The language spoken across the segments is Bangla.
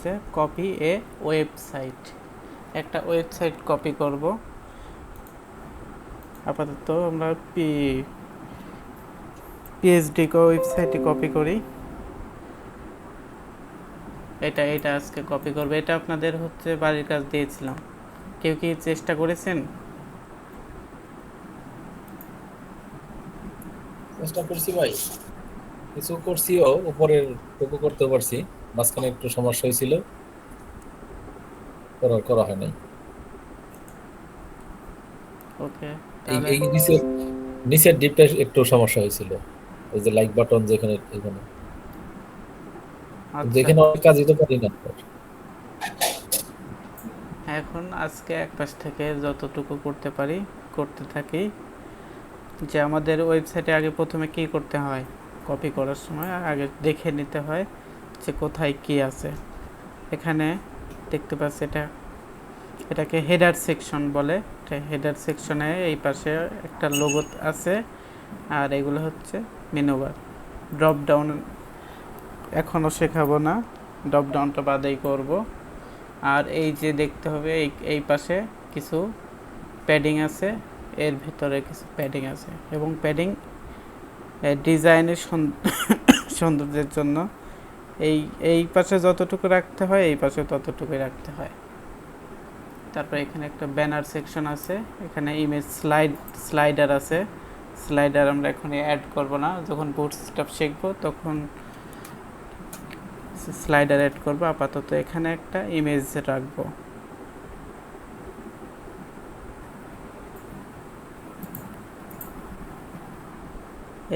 হচ্ছে কপি এ ওয়েবসাইট। একটা ওয়েবসাইট কপি করব। আপাতত আমরা পিএইচডি ওয়েবসাইটে কপি করি। এটা আজকে কপি করব। এটা আপনাদের হচ্ছে বাড়ির কাজ দিয়েছিলাম, কেউ কি চেষ্টা করেছেন? চেষ্টা করছি ভাই, কিছু করছিও, উপরের টুকু করতে পারছি, মাঝখানে একটু সমস্যা হয়েছিল, করা হয় নাই। ওকে, এই তাহলে এই নিচের নিচের ডিপটা একটু সমস্যা হয়েছিল, ওই যে লাইক বাটন যেখানে এখানে, কিন্তু আচ্ছা। এখানে অনেক কাজ দিতে পারি না। এখন আজকে এক পাশ থেকে যতটুকু করতে পারি করতে থাকি। যে আমাদের ওয়েবসাইটে আগে প্রথমে কি করতে হয়, কপি করার সময় আগে দেখে নিতে হয় যে কোথায় কি আছে। এখানে দেখতে পাচ্ছি এটাকে হেডার সেকশন বলে। হেডার সেকশনে এই পাশে একটা লোগো আছে, আর এগুলো হচ্ছে মেনু বার। ড্রপ ডাউন এখনও শেখাবো না, ড্রপ ডাউনটা বাদেই করব। আর এই যে দেখতে হবে এই পাশে কিছু প্যাডিং আছে, এর ভিতরে কিছু প্যাডিং আছে, এবং প্যাডিং ডিজাইনের সৌন্দর্যের জন্য এই এই পাশে যতটুকু রাখতে হয় এই পাশে ততটুকুই রাখতে হয়। তারপর এখানে একটা ব্যানার সেকশন আছে, এখানে ইমেজ স্লাইডার আছে। স্লাইডার আমরা এখন অ্যাড করব না, যখন বুটস্ট্র্যাপ শিখবো তখন স্লাইডার অ্যাড করব। আপাতত এখানে একটা ইমেজ রাখবো।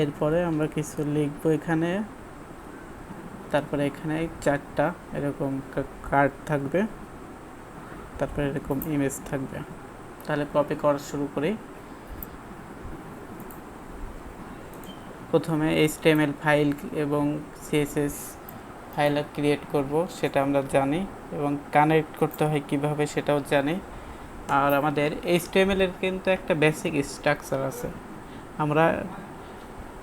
এরপরে আমরা কিছু লিখবো এখানে। তারপরে এখানে চারটা এরকম কার্ড থাকবে, তারপরে এরকম ইমেজ থাকবে। তাহলে কপি করা শুরু করি। প্রথমে HTML ফাইল এবং CSS ফাইল ক্রিয়েট করব, সেটা আমরা জানি, এবং কানেক্ট করতে হয় কিভাবে সেটাও জানি। আর আমাদের HTML এর কিন্তু একটা বেসিক স্ট্রাকচার আছে, আমরা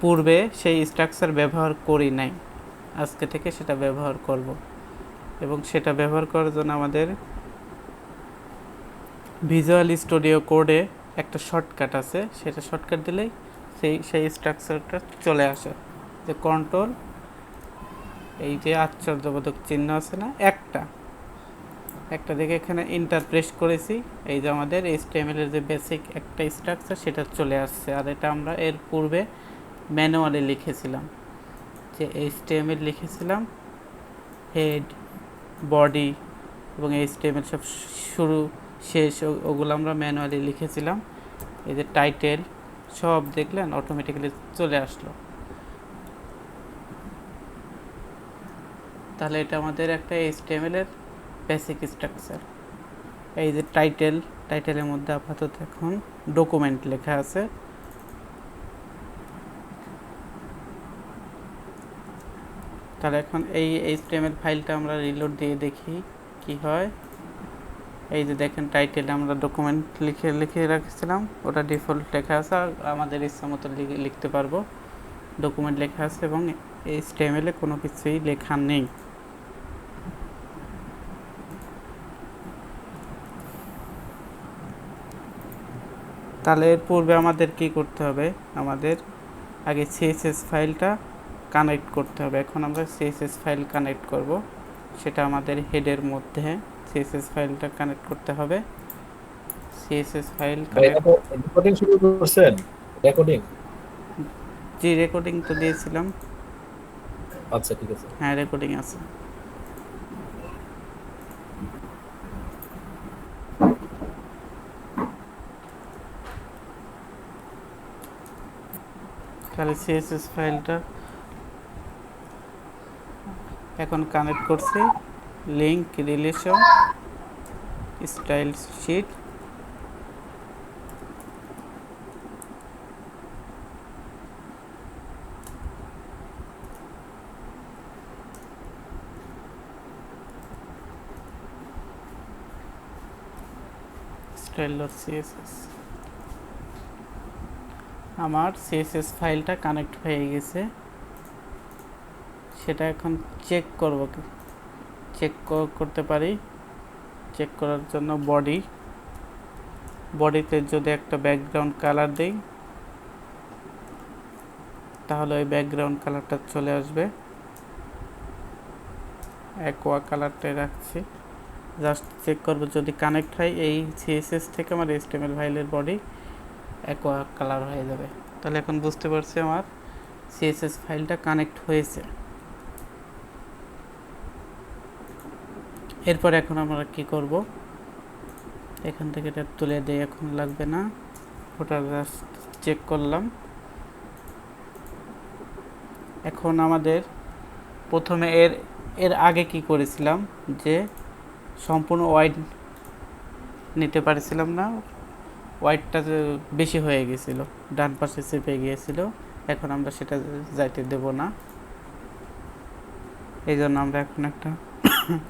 পূর্বে সেই স্ট্রাকচার ব্যবহার করি নাই, আজকে থেকে সেটা ব্যবহার করব। এবং সেটা ব্যবহার করার জন্য আমাদের ভিজুয়াল স্টুডিও কোডে একটা শর্টকাট আছে, সেটা শর্টকাট দিলেই সেই স্ট্রাকচারটা চলে আসে। যে কন্ট্রোল, এই যে আশ্চর্যবোধক চিহ্ন আছে না, একটা দেখে এখানে ইন্টার প্রেস করেছি, এই যে আমাদের HTML এর যে বেসিক একটা স্ট্রাকচার সেটা চলে আসছে। আর এটা আমরা এর পূর্বে ম্যানুয়ালি লিখেছিলাম, যে HTML লিখেছিলাম, হেড, বডি এবং HTML সব শুরু শেষ ওগুলো আমরা ম্যানুয়ালি লিখেছিলাম। এই যে টাইটেল সব দেখলেন অটোমেটিক্যালি চলে আসলো। তাহলে এটা আমাদের একটা HTML এর বেসিক স্ট্রাকচার। এই যে টাইটেলের মধ্যে আপাতত এখন ডকুমেন্ট লেখা আছে। তাহলে এখন এই HTML ফাইলটা আমরা রিলোড দিয়ে দেখি কি হয়। এই যে দেখেন টাইটেলে আমরা ডকুমেন্ট লিখে রাখছিলাম, ওটা ডিফল্ট লেখা আছে, আর আমাদের ইচ্ছা মতো লিখতে পারবো। ডকুমেন্ট লেখা আছে এবং HTML এ কোনো কিছুই লেখা নেই। তাহলে এর পূর্বে আমাদের কি করতে হবে, আমাদের আগে CSS ফাইলটা কানেক্ট করতে হবে। এখন আমরা CSS ফাইল কানেক্ট করব, সেটা আমাদের হেডের মধ্যে CSS ফাইলটা কানেক্ট করতে হবে। CSS ফাইল ভাই কানেক্ট। রেকর্ডিং শুরু করছেন? রেকর্ডিং? জি, রেকর্ডিং তো দিয়েছিলাম। আচ্ছা, ঠিক আছে। হ্যাঁ, রেকর্ডিং আছে। তাহলে CSS ফাইলটা এখন কানেক্ট করছি। Link, relation, style sheet, style.css। আমার CSS ফাইলটা কানেক্ট হয়ে গেছে, সেটা এখন চেক করব। চেক করতে পারি। চেক করার জন্য বডিতে যদি একটা ব্যাকগ্রাউন্ড কালার দিই তাহলে ওই ব্যাকগ্রাউন্ড কালারটা চলে আসবে। অ্যাকোয়া কালারটাই রাখছি, জাস্ট চেক করবো যদি কানেক্ট হয় এই সিএসএস থেকে আমার HTML ফাইলের বডি অ্যাকোয়া কালার হয়ে যাবে। তাহলে এখন বুঝতে পারছি আমার সিএসএস ফাইলটা কানেক্ট হয়েছে। এরপর এখন আমরা কি করব, এখান থেকে এটা তুলে দিয়ে এখন লাগবে না, ওটা জাস্ট চেক করলাম। এখন আমাদের প্রথমে এর আগে কি করেছিলাম যে সম্পূর্ণ হোয়াইট নিতে পারছিলাম না, হোয়াইটটা বেশি হয়ে গেছিল, ডান পাশে চেপে গিয়েছিল। এখন আমরা সেটা যাইতে দেব না, এই জন্য আমরা এখন একটা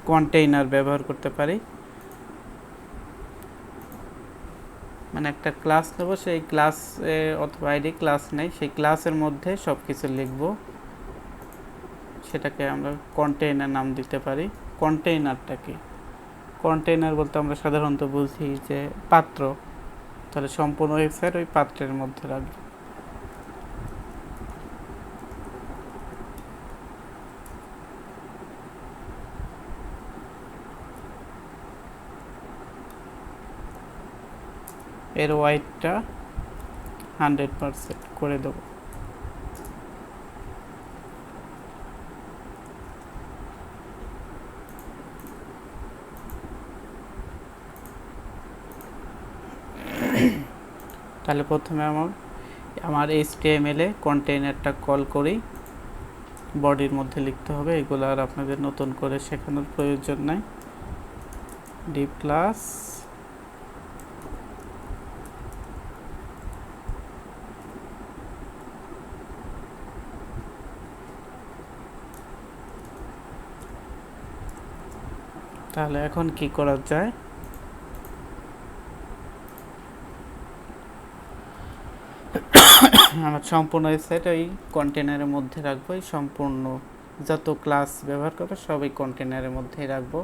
কন্টেইনার ব্যবহার করতে পারি। মানে একটা ক্লাস নেব, সেই ক্লাস অথবা আইডি ক্লাস নেই, সেই ক্লাসের মধ্যে সব কিছু লিখব, সেটাকে আমরা কন্টেইনার নাম দিতে পারি। কন্টেইনারটা কি? কন্টেইনার বলতে আমরা সাধারণত বুঝি যে পাত্র, তাহলে সম্পূর্ণ ওয়েবসাইট ওই পাত্রের মধ্যে রাখবো। এর হোয়াইটটা 100% করে দেব। তাহলে প্রথমে আমার HTML এ কন্টেইনারটা কল করি, বডির মধ্যে লিখতে হবে। এগুলো আর আপনাদের নতুন করে শেখানোর প্রয়োজন নাই। ডিভ ক্লাস তাহলে এখন কি করা যায়, আমার সম্পূর্ণ ওয়েবসাইট ওই কন্টেনারের মধ্যে রাখবো। এই সম্পূর্ণ যত ক্লাস ব্যবহার করবো সব এই কন্টেনারের মধ্যেই রাখবো।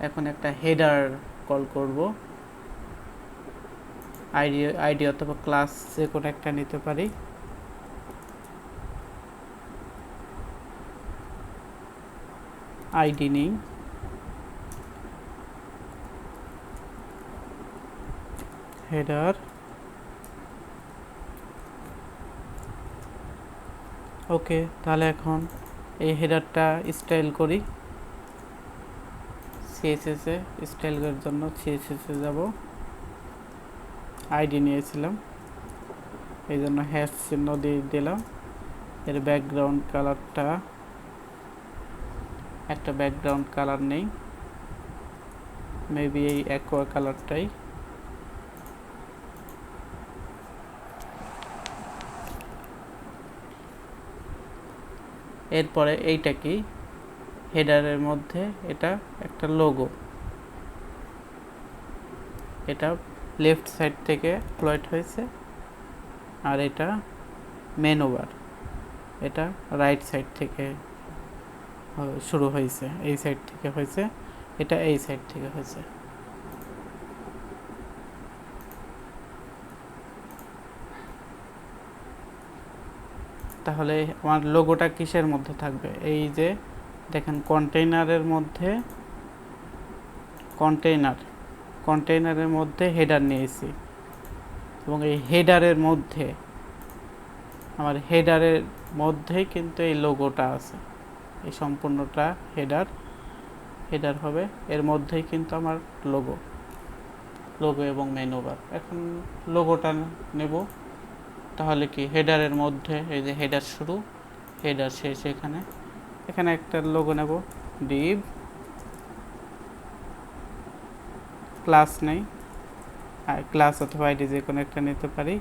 এখন একটা হেডার কল করব, আইডি অথবা ক্লাস যে কোনো একটা নিতে পারি। আইডি নেই, হেডার ওকে। তাহলে এখন এই হেডারটা স্টাইল করি। সিএসএস এ স্টাইল করার জন্য সিএসএস এ যাব, আইডি নিয়েছিলাম এই জন্য হ্যাশ চিহ্ন দিয়ে দিলাম। এর ব্যাকগ্রাউন্ড কালারটা একটা ব্যাকগ্রাউন্ড কালার নেই, মেবি এই অ্যাকোয়া কালারটাই। এরপরে এইটা কি, হেডারের মধ্যে এটা একটা লোগো, এটা লেফট সাইড থেকে ফ্লয়েড হয়েছে, আর এটা মেনু বার, এটা রাইট সাইড থেকে শুরু হয়েছে, এই সাইড থেকে হয়েছে, এটা এই সাইড থেকে হয়েছে। তাহলে আমার লোগোটা কিসের মধ্যে থাকবে, এই যে দেখেন কন্টেইনারের মধ্যে, কন্টেইনারের মধ্যে হেডার নিয়েছি, এবং এই হেডারের মধ্যে আমার হেডারের মধ্যেই কিন্তু এই লোগোটা আছে। এই সম্পূর্ণটা হেডার হবে, এর মধ্যেই কিন্তু আমার লোগো এবং মেনু বার। এখন লোগোটা নেব, তাহলে কি হেডারের মধ্যে এই যে হেডার শুরু, হেডার শেষ, এখানে একটা লোগো নেব। ডিভ ক্লাস নেই, ক্লাস অথবা আইডি যে কোনো একটা নিতে পারি।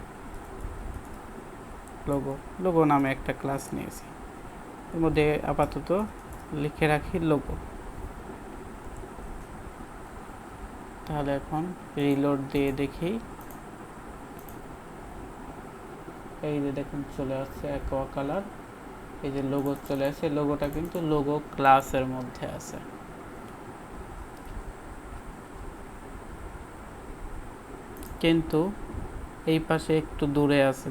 লোগো নামে একটা ক্লাস নিয়েছি, এর মধ্যে আপাতত লিখে রাখি লোগো। তাহলে এখন রিলোড দিয়ে দেখি, এই যে দেখুন চলে আসছে অ্যাকোয়া কালার, এই যে লোগো চলে আসছে। লোগোটা কিন্তু লোগো ক্লাসের মধ্যে আছে। কিন্তু এই পাশে একটু দূরে আছে।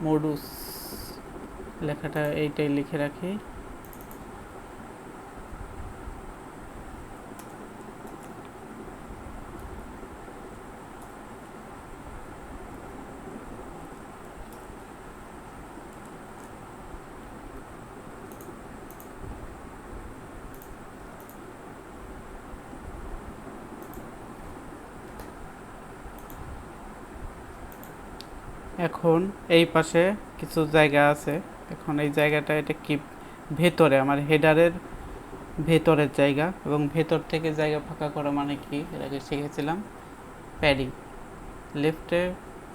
মডুস লেখাটা এইটাই লিখে রাখি। এখন এই পাশে কিছু জায়গা আছে। এখন এই জায়গাটা এটা কি ভেতরে, আমার হেডারের ভেতরের জায়গা, এবং ভেতর থেকে জায়গা ফাঁকা করা মানে কি এর আগে শিখেছিলাম। প্যাডিং লেফটে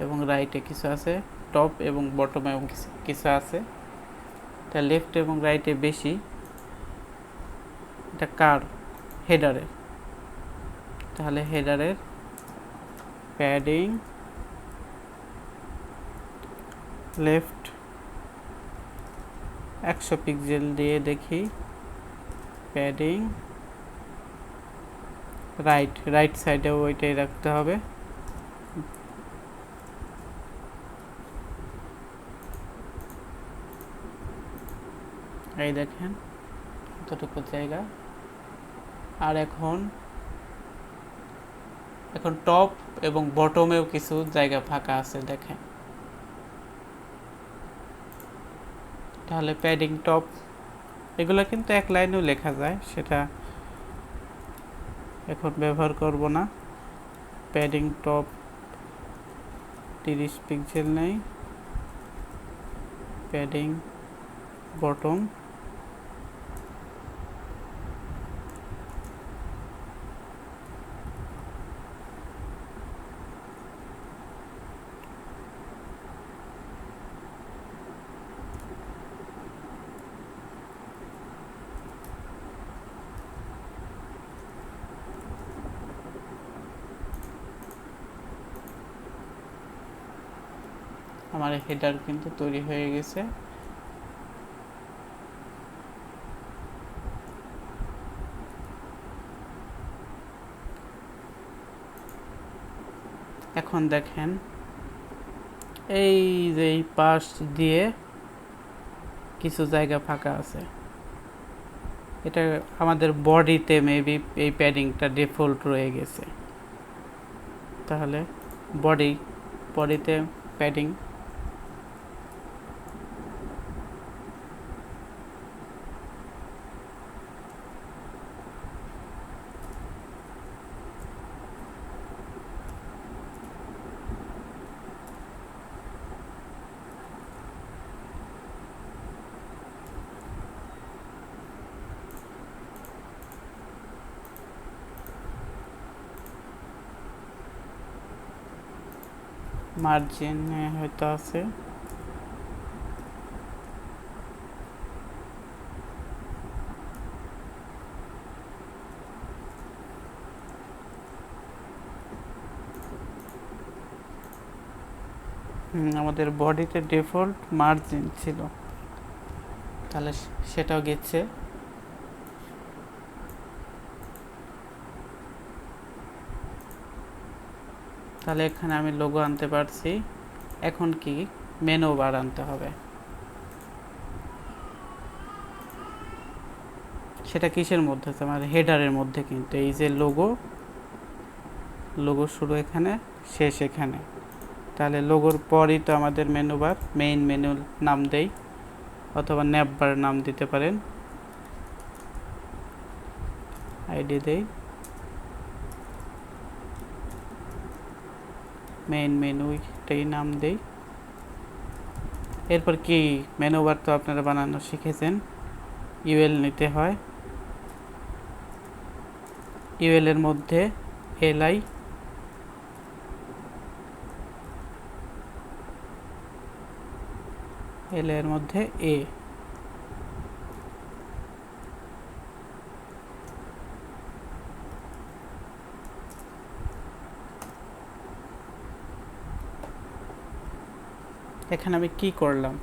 এবং রাইটে কিছু আছে, টপ এবং বটমে এবং কিছু আছে। এটা লেফট এবং রাইটে বেশি। এটা কার? হেডারের। তাহলে হেডারের প্যাডিং লেফট 100 পিক্সেল দিয়ে দেখি। প্যাডিং রাইট সাইডেও ওইটাই রাখতে হবে। এই দেখেন কতটুকু জায়গা। আর এখন টপ এবং বটমেও কিছু জায়গা ফাঁকা আছে দেখেন। তাহলে প্যাডিং টপ এগুলো কিন্তু এক লাইনেও লেখা যায়, সেটা এখন ব্যবহার করব না। প্যাডিং টপ 30 পিক্সেল নেই। প্যাডিং বটম আমার হেডার কিন্তু তৈরি হয়ে গেছে। এখন দেখেন এই যে এই পাশ দিয়ে কিছু জায়গা ফাঁকা আছে। এটা আমাদের বডিতে মেবি এই প্যাডিংটা ডিফল্ট রয়ে গেছে। তাহলে বডিতে প্যাডিং মার্জিনে হয়তো আছে। আমাদের বডিতে ডিফল্ট মার্জিন ছিল, তাহলে সেটাও গেছে। তাহলে এখানে আমি লোগো আনতে পারছি। এখন কি মেনু বার আনতে হবে। সেটা কিসের মধ্যে আছে? আমার হেডারের মধ্যে। কিন্তু এই যে লোগো শুরু এখানে, শেষ এখানে। তাহলে লোগোর পরই তো আমাদের মেনু বার। মেইন মেনু নাম দেই, অথবা ন্যাপ বার নাম দিতে পারেন। আইডি দেই, মেইন মেনুটাই নাম দেই। এরপর কি মেনু বার তো আপনারা বানানো শিখেছেন। ইউএল নিতে হয়। ইউএল এর মধ্যে এলআই, এল এর মধ্যে এ। এখানে আমি কি করলাম,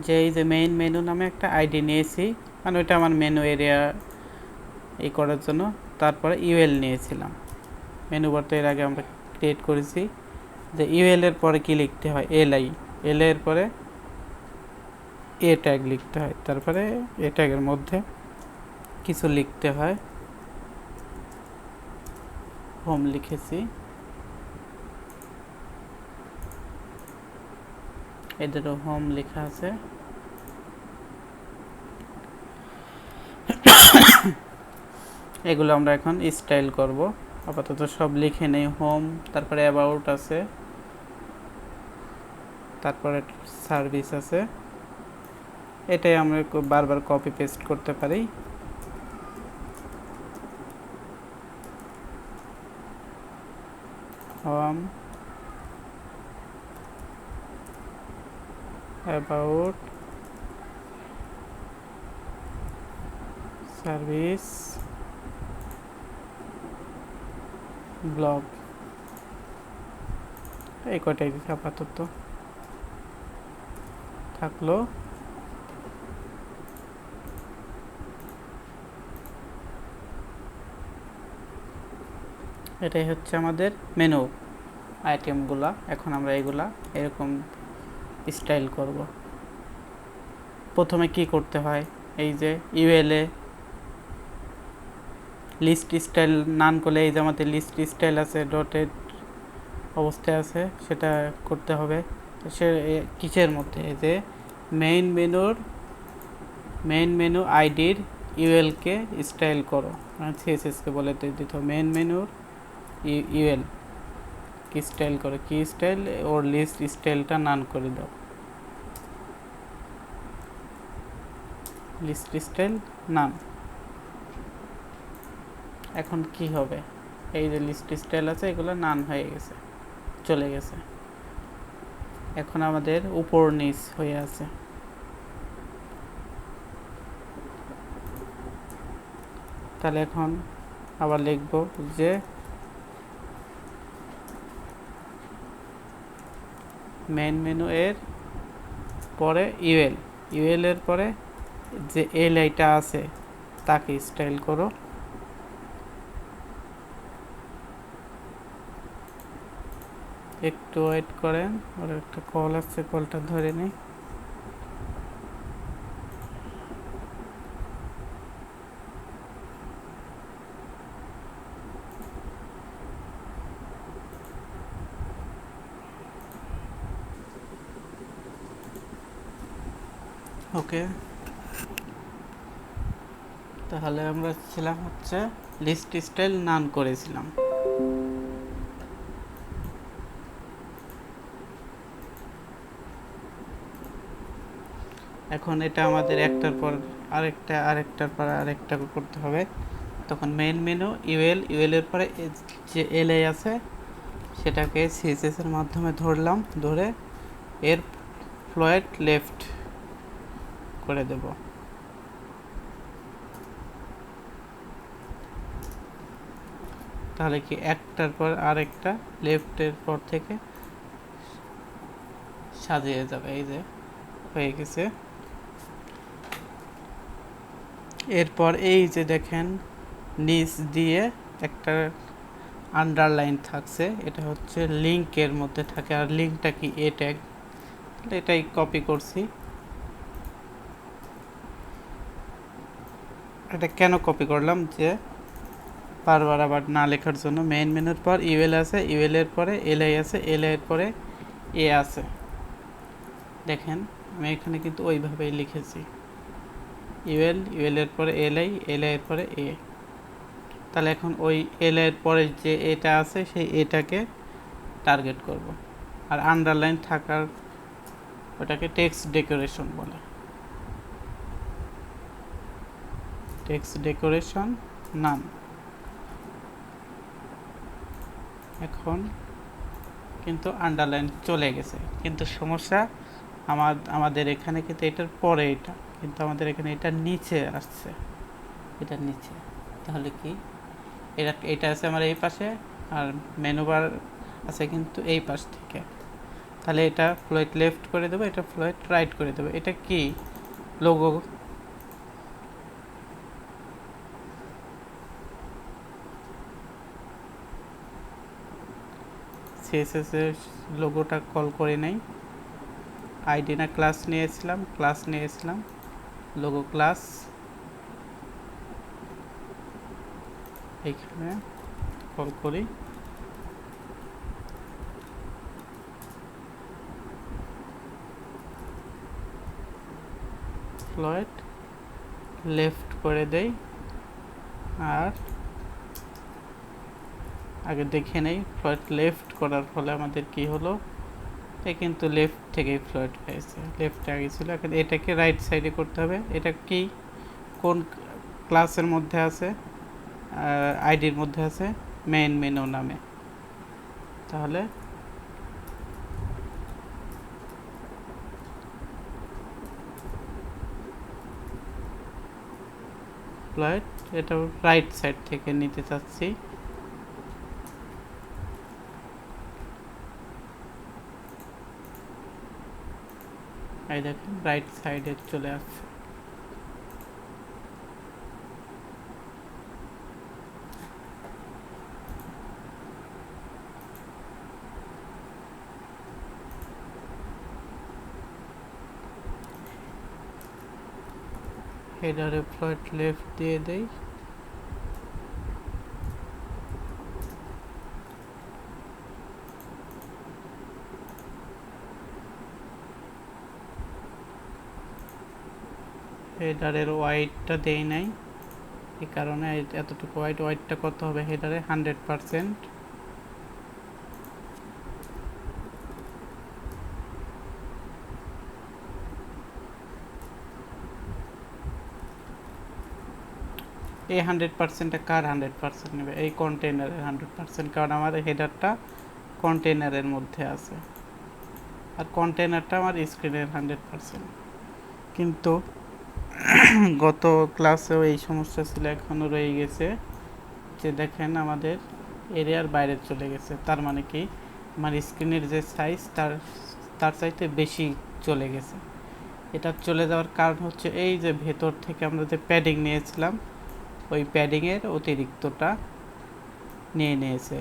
যে এই যে মেইন মেনু নামে একটা আইডি নিয়েছি, মানে ওইটা আমার মেনু এরিয়া এই করার জন্য। তারপরে ইউএল নিয়েছিলাম। মেনু বার তো এর আগে আমরা ক্রিয়েট করেছি। যে ইউএল এর পরে কি লিখতে হয়, এলআই, এল এর পরে এ ট্যাগ লিখতে হয়, তারপরে এ ট্যাগের মধ্যে কিছু লিখতে হয়। হোম লিখেছি, এদেরও হোম লেখা আছে। এগুলো আমরা এখন স্টাইল করব। আপাতত সব লিখে নেই। হোম, তারপরে অ্যাবাউট আছে, তারপরে সার্ভিস আছে। এটাই আমরা বারবার কপি পেস্ট করতে পারি। হোম, অ্যাবাউট, সার্ভিস, ব্লগ, এই কটাই আপাতত থাকলো। এটাই হচ্ছে আমাদের মেনু আইটেমগুলা। এখন আমরা এগুলা এরকম স্টাইল করব। প্রথমে কি করতে হয়, এই যে ইউএলএ লিস্ট স্টাইল নান করলে এই যে আমাদের লিস্ট স্টাইল আছে, ডটেড অবস্থায় আছে, সেটা করতে হবে। সে কিসের মধ্যে, এই যে মেইন মেনু আইডির ইউএলকে স্টাইল করো, সিএসএসকে বলে দিতে হবে মেইন মেনুর ইউএল কি স্টাইল করো, কি স্টাইল, ওর লিস্ট স্টাইলটা নান করে দাও, লিস্ট স্টাইল নান। এখন কি হবে, এই যে লিস্ট স্টাইল আছে এগুলো নান হয়ে গেছে, চলে গেছে। এখন আমাদের উপর নিচ হয়ে আছে। তাহলে এখন আবার লিখব যে মেইন মেনু এর পরে ইউএল এর পরে যে এলআইটা আছে তাকে স্টাইল করো। একটু ওয়েট করেন, ওর একটা কল আসছে, কলটা ধরে নেই। ওকে, তাহলে আমরা ছিলাম হচ্ছে লিস্ট স্টাইল নান করেছিলাম। এখন এটা আমাদের একটার পর আরেকটার পর আরেকটা করতে হবে। তখন মেইন মেনু ইউএল এর পরে যে এলআই আছে সেটাকে সিএসএস এর মাধ্যমে ধরলাম, ধরে এর ফ্লোয়েট লেফট করে দেব। তাহলে কি একটার পর আরেকটা লেফটের পর থেকে সাজিয়ে যাবে। এই যে হয়ে গেছে। এরপর এই যে দেখেন নিচ দিয়ে একটা আন্ডারলাইন থাকছে, এটা হচ্ছে লিঙ্কের মধ্যে থাকে। আর লিঙ্কটা কি, এ ট্যাগ, এটাই কপি করছি। এটা কেন কপি করলাম, যে বারবার আবার না লেখার জন্য। মেইন মেনুর পর ইউএল আছে, ইউএল এর পরে এলআই আছে, এলআই এর পরে এ আছে। দেখেন আমি এখানে কিন্তু ওইভাবেই লিখেছি, ইউএল এর পরে এলআই এর পরে এ। তাহলে এখন ওই এলআই এর পরে যে এটা আছে সেই এটাকে টার্গেট করব। আর আন্ডারলাইন থাকার ওটাকে টেক্সট ডেকোরেশন বলে, টেক্সট ডেকোরেশন নাম। এখন কিন্তু আন্ডারলাইন চলে গেছে, কিন্তু সমস্যা আমাদের এখানে কিন্তু এটার পরে এটা, কিন্তু আমাদের এখানে এটা নিচে আসছে, এটা নিচে। তাহলে কি, এটা আছে আমার এই পাশে, আর মেনু বার আছে কিন্তু এই পাশ থেকে। তাহলে এটা ফ্লোয়েট লেফট করে দেবো, এটা ফ্লোয়েট রাইট করে দেবো। এটা কি লোগো, সিএসএস এর লোগোটা কল করে নেই। আইডি না ক্লাস নিয়েছিলাম লোগো ক্লাস, এখানে কল করি। ফ্লয়েড লেফট করে দেই, আর আগে দেখে নেই ফ্লয়েড লেফট করার ফলে আমাদের কি হলো। কিন্তু লেফট থেকেই ফ্লয়েড পেয়েছে, লেফটে আগে ছিল, এখন এটাকে রাইট সাইডে করতে হবে। এটা কি কোন ক্লাসের মধ্যে আছে? আইডির মধ্যে আছে মেইন মেনু নামে। তাহলে ফ্লয়েড এটা রাইট সাইড থেকে নিতে চাচ্ছি। এই দেখেন রাইট সাইডে চলে আসছে। হেডারে ফ্লয়েড লেফট দিয়ে দেই। হেডারের ওয়াইডটা দেই নাই, এই কারণে এতটুকু ওয়াইডটা কত হবে হেডারে? 100%। এই 100%টা কার 100% নেবে? এই কন্টেইনারের 100%, কারণ আমার হেডারটা কন্টেইনারের মধ্যে আছে আর কন্টেইনারটা আমার স্ক্রিনের 100%। কিন্তু গত ক্লাসেও এই সমস্যা ছিল, এখনও রয়ে গেছে, যে দেখেন আমাদের এরিয়ার বাইরে চলে গেছে। তার মানে কি আমার স্ক্রিনের যে সাইজ তার চাইতে বেশি চলে গেছে। এটা চলে যাওয়ার কারণ হচ্ছে এই যে ভেতর থেকে আমরা যে প্যাডিং নিয়েছিলাম, ওই প্যাডিংয়ের অতিরিক্তটা নিয়ে নিয়েছে।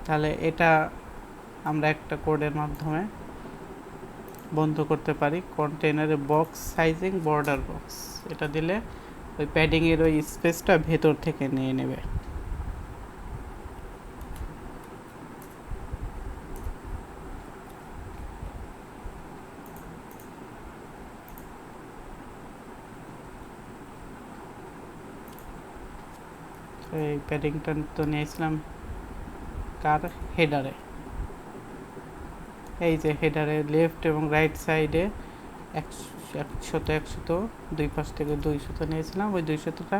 তাহলে এটা আমরা একটা কোডের মাধ্যমে বন্ধ করতে পারি। কন্টেইনারে বক্স সাইজিং বর্ডার বক্স, এটা দিলে ওই প্যাডিংয়ের ওই স্পেসটা ভেতর থেকে নিয়ে নেবে। এই প্যাডিংটা তো নিয়েছিলাম কার? হেডারে। এই যে হেডারে লেফট এবং রাইট সাইডে 100 দুই পাশ থেকে 200 নিয়েছিলাম। ওই 200টা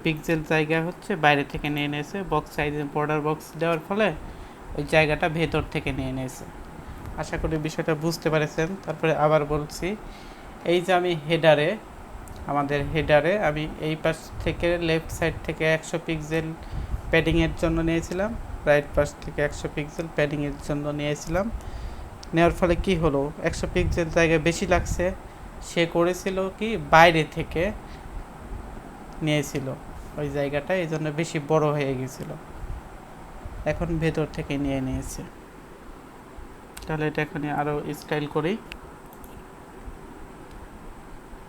পিক্সেল জায়গা হচ্ছে বাইরে থেকে নিয়ে নিয়েছে। বক্স সাইজে বর্ডার বক্স দেওয়ার ফলে ওই জায়গাটা ভেতর থেকে নিয়ে নিয়েছে। আশা করি বিষয়টা বুঝতে পেরেছেন। তারপরে আবার বলছি, এই যে আমি আমাদের হেডারে আমি এই পাশ থেকে লেফট সাইড থেকে 100 পিক্সেল প্যাডিংয়ের জন্য নিয়েছিলাম, রাইট পাশ থেকে 100 পিক্সেল প্যাডিংয়ের জন্য নিয়েছিলাম। নেওয়ার ফলে কি হলো, 100 পিক্সেল জায়গায় বেশি লাগছে। সে করেছিল কি বাইরে থেকে নিয়েছিল ওই জায়গাটা, এই জন্য বেশি বড় হয়ে গেছিল। এখন ভেতর থেকে নিয়ে নিয়েছে। তাহলে এটা এখানে আরও স্টাইল করি।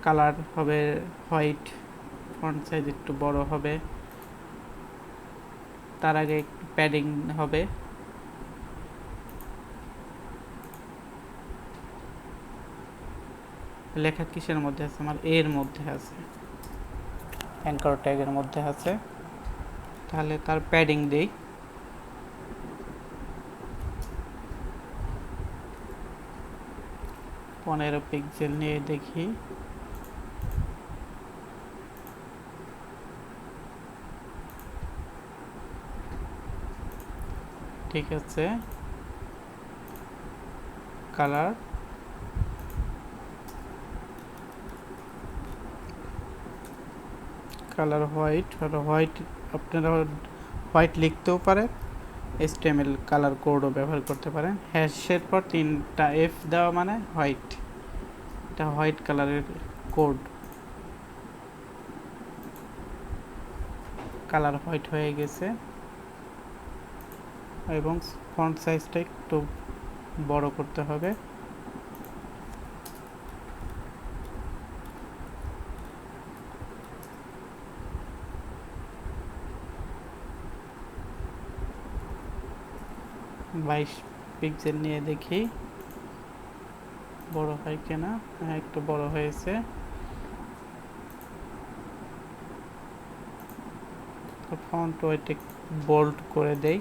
কালার হবে হোয়াইট, ফন্ট সাইজ একটু বড় হবে, তার আগে একটু প্যাডিং হবে। লেখা কিসের মধ্যে আছে? আমার এর মধ্যে আছে, অ্যাঙ্কর ট্যাগের মধ্যে আছে। তাহলে তার প্যাডিং দেই। পনেরো পিক্সেল নিয়ে দেখি। ঠিক আছে, কালার হোয়াইট। হোয়াইট আপনারা হোয়াইট লিখতেও পারেন, HTML কালার কোডও ব্যবহার করতে পারেন। হ্যাশের পর 3টা F দেওয়া মানে হোয়াইট, এটা হোয়াইট কালারের কোড। কালার হোয়াইট হয়ে গেছে এবং ফন্ট সাইজটা একটু বড় করতে হবে। বাইশ পিক্সেল নিয়ে দেখি বড় হয় কিনা। হ্যাঁ, একটু বড় হয়েছে। ফন্ট ওয়েটে বোল্ড করে দেই।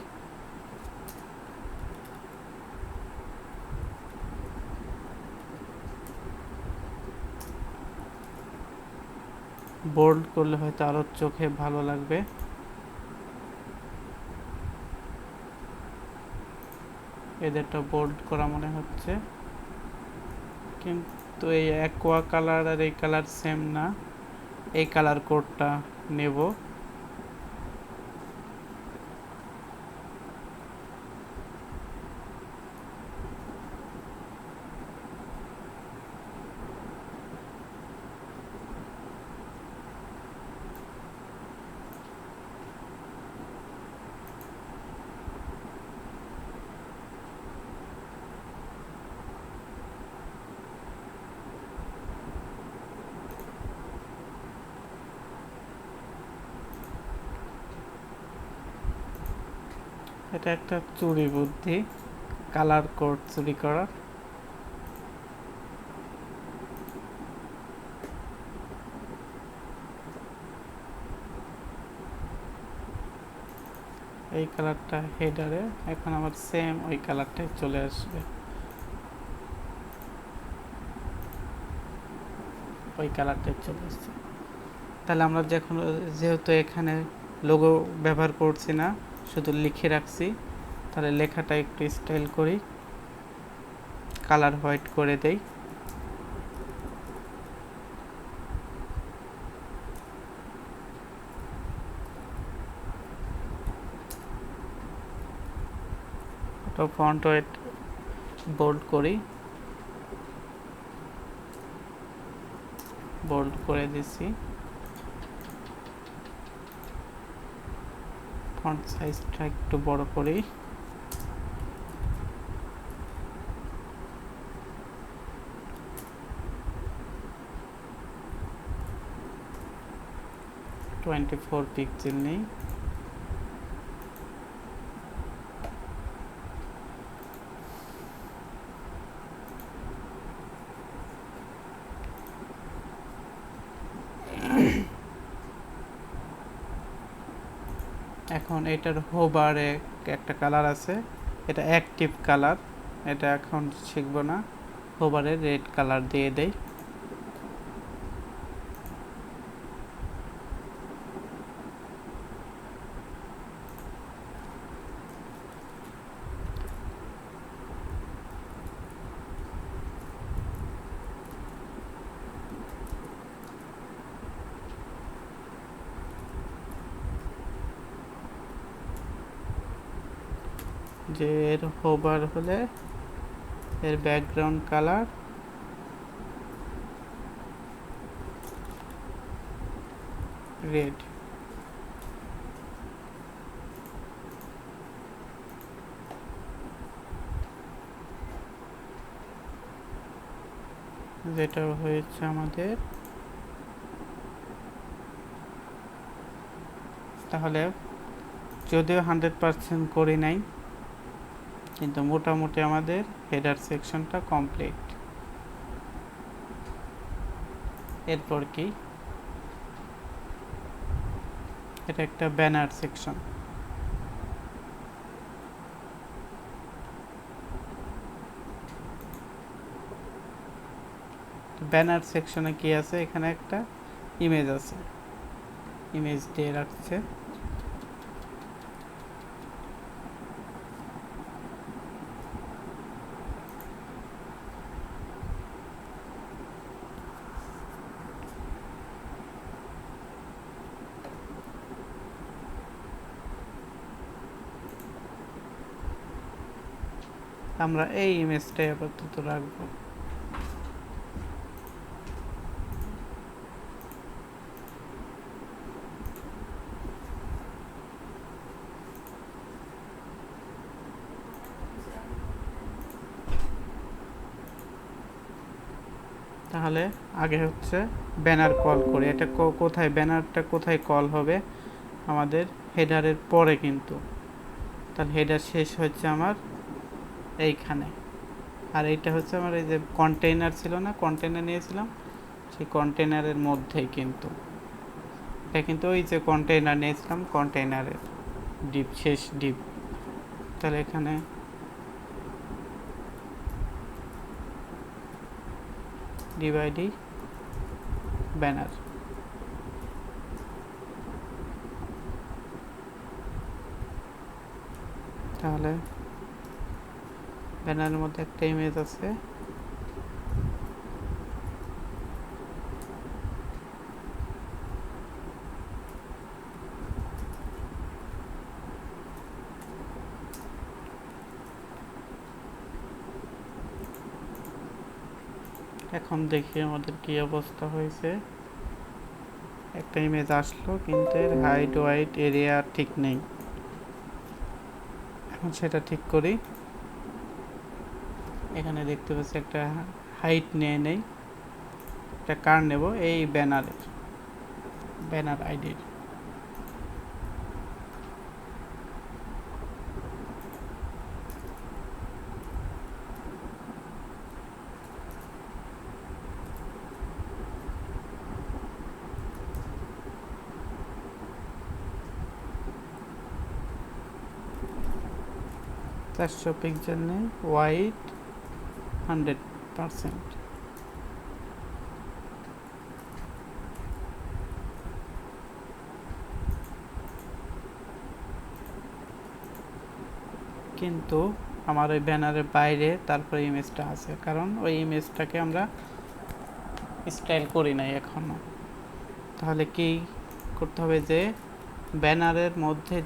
বোল্ড করলে হয়তো আরো চোখে ভালো লাগবে। এদেরটা বোল্ড করা মনে হচ্ছে, কিন্তু এই অ্যাকোয়া কালার আর এই কালার সেম না। এই কালার কোডটা নেব। এটা একটা চুরি বুদ্ধি, কালার কোড চুরি করার। এই কালারটা হেডারে, এখন আমার সেম ওই কালারটাই চলে আসবে। ওই কালারটাই চলে আসছে। তাহলে আমরা যেহেতু এখানে লোগো ব্যবহার করছি না, শুধু লিখে রাখছি, তাহলে লেখাটা একটু স্টাইল করি, কালার হোয়াইট করে দেই। তো ফন্ট ওয়েট বোল্ড করি, বোল্ড করে দিছি। ফন্ট সাইজটা একটু বড় করি। টোয়েন্টি-4 পিক্সেল নেই। এখন এটার হোবারে একটা কালার আছে, এটা অ্যাক্টিভ কালার, এটা এখন শিখব না। হোবারে রেড কালার দিয়ে দেই। যে এর হোভার হলে এর ব্যাকগ্রাউন্ড কালার রেড। যেটা হয়েছে আমাদের। তাহলে যদিও 100% করি নাই, কিন্তু মোটামুটি আমাদের হেডার সেকশনটা কমপ্লিট। এরপর কি, এটা একটা ব্যানার সেকশন। ব্যানার সেকশনে কি আছে, এখানে একটা ইমেজ আছে, ইমেজ দিয়ে রাখছে। আমরা এই ইমেজটাই আপাতত রাখবো। তাহলে আগে হচ্ছে ব্যানার কল করি। এটা কোথায় ব্যানারটা কোথায় কল হবে? আমাদের হেডারের পরে কিন্তু। তাহলে হেডার শেষ হচ্ছে আমার এইখানে, আর এইটা হচ্ছে আমার এই যে কন্টেইনার ছিল না, কন্টেইনার নিয়েছিলাম, সেই কন্টেইনারের মধ্যেই কিন্তু। এটা কিন্তু ওই যে কন্টেইনার নিয়েছিলাম, কন্টেইনারের ডিপ, শেষ ডিপ। তাহলে এখানে ডিভাইডি ব্যানার, তাহলে ব্যানারের মধ্যে একটা ইমেজ আছে। এখন দেখি আমাদের কি অবস্থা হয়েছে। একটা ইমেজ আসলো কিন্তু এর হাইট ওয়াইট এরিয়া ঠিক নেই। এখন সেটা ঠিক করি। এখানে দেখতে পাচ্ছি একটা হাইট নিয়ে নেই, একটা কার নেব এই ব্যানারের, ব্যানার আইডির। চারশো পিক্সেল নেই, হোয়াইট 100%। কিন্তু আমার ওই ব্যানারের বাইরে তারপরে ইমেজটা আছে, কারণ ওই ইমেজটাকে আমরা স্টাইল করি নাই এখনো। তাহলে কি করতে হবে, যে ব্যানারের মধ্যে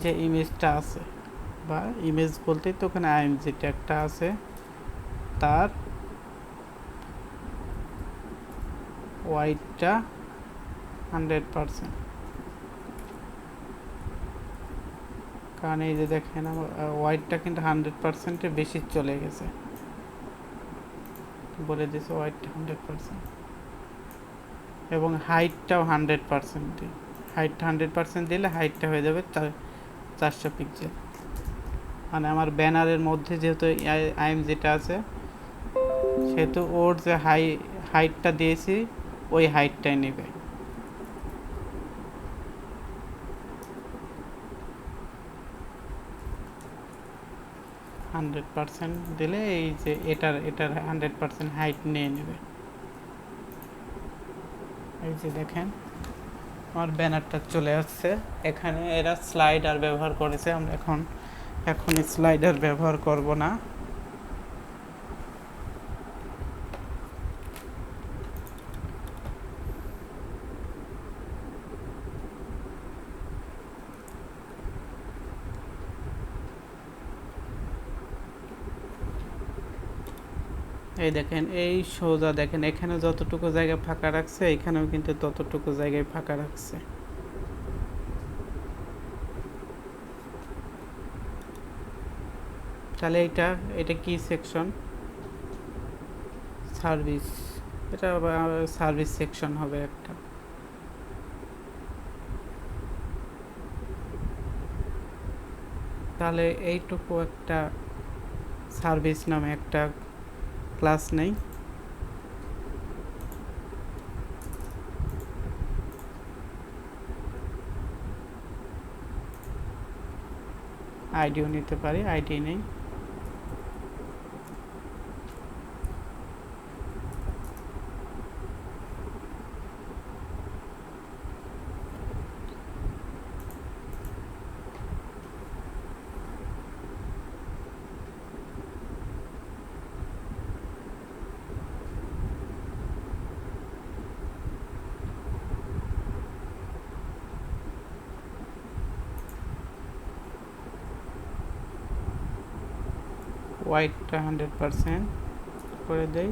যে ইমেজটা আছে, বা ইমেজ বলতে তো ওখানে আইএমজি ট্যাগটা আছে, তার হোয়াইটটা 100%। কারণ এই যে দেখেন আমার হোয়াইটটা কিন্তু 100%-এর বেশি চলে গেছে, বলে দিয়েছে হোয়াইটটা 100%। এবং হাইটটাও 100% দিই, হাইটটা 100% দিলে হাইটটা হয়ে যাবে 400 পিক্সেল। মানে আমার ব্যানারের মধ্যে যেহেতু আইএমজিটা আছে, সেহেতু ওর যে হাইটটা দিয়েছি ওই হাইটটাই নেবে। হান্ড্রেড পার্সেন্ট দিলে এই যে এটার 100% হাইট নিয়ে নেবে। এই যে দেখেন আমার ব্যানারটা চলে আসছে। এখানে এরা স্লাইডার ব্যবহার করেছে, আমরা এখন স্লাইডার ব্যবহার করব না। এই দেখেন, এই সোজা দেখেন এখানে যতটুকু জায়গা ফাঁকা রাখছে, এখানেও কিন্তু ততটুকু জায়গায় ফাঁকা রাখছে। তাহলে এটা কি সেকশন? সার্ভিস। এটা সার্ভিস সেকশন হবে একটা। তাহলে এইটুকু একটা সার্ভিস নামে একটা ক্লাস নেই। আইডিও নিতে পারি, আইডি নেই। হোয়াইটটা 100% করে দেই।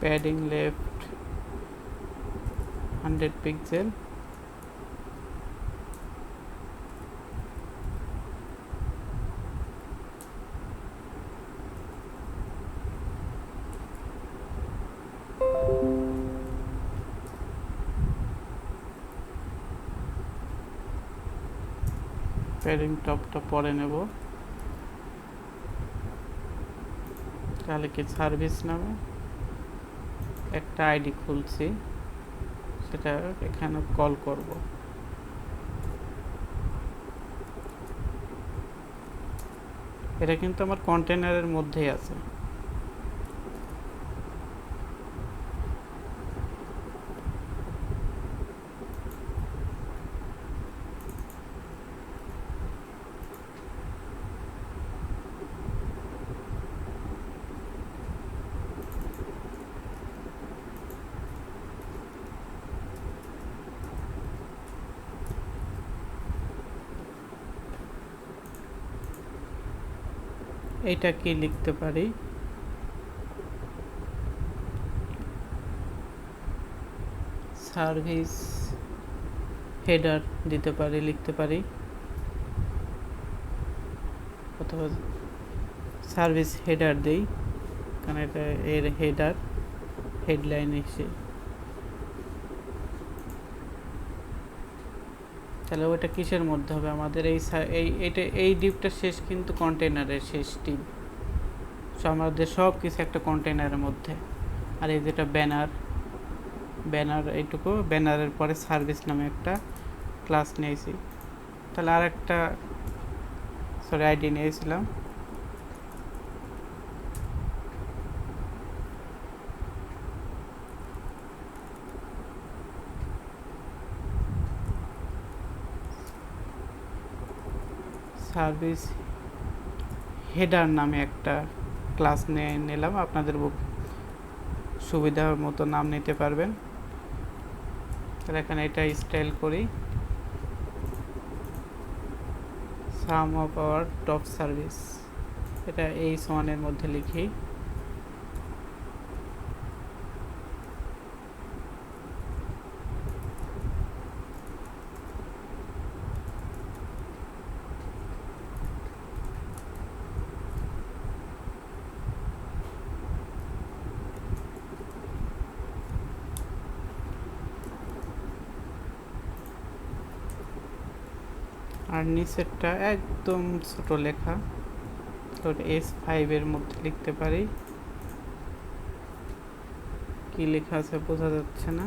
Padding left 100 pixel. প্যাডিং টপটা পরে নেব, তাহলে কি সার্ভিস নামে একটা আইডি খুলছি, সেটা এখানে কল করব। এটা কিন্তু আমার কন্টেনারের মধ্যেই আছে। এটা কি লিখতে পারি, সার্ভিস হেডার দিতে পারি, লিখতে পারি, অথবা সার্ভিস হেডার দেই, কারণ এটা এর হেডার, হেডলাইন এসে, তাহলে ওটা কিসের মধ্যে হবে আমাদের? এই ডিপটা শেষ কিন্তু কন্টেনারের শেষ ডিপ, সো আমাদের সব কিছু একটা কন্টেনারের মধ্যে। আর এই যেটা ব্যানার এইটুকু, ব্যানারের পরে সার্ভিস নামে একটা ক্লাস নিয়েছি, তাহলে আর একটা আইডি নিয়েছিলাম, সার্ভিস হেডার নামে একটা ক্লাস নিলাম। আপনাদের সুবিধা মতো নাম নিতে পারবেন। তাহলে এখানে এটা স্টাইল করি, সাম অফ আওয়ার টপ সার্ভিস, এটা এই সমানের মধ্যে লিখি। আর নিচেরটা একদম ছোট লেখা, তো S5 এর মধ্যে লিখতে পারি, কি লেখা আছে বোঝা যাচ্ছে না।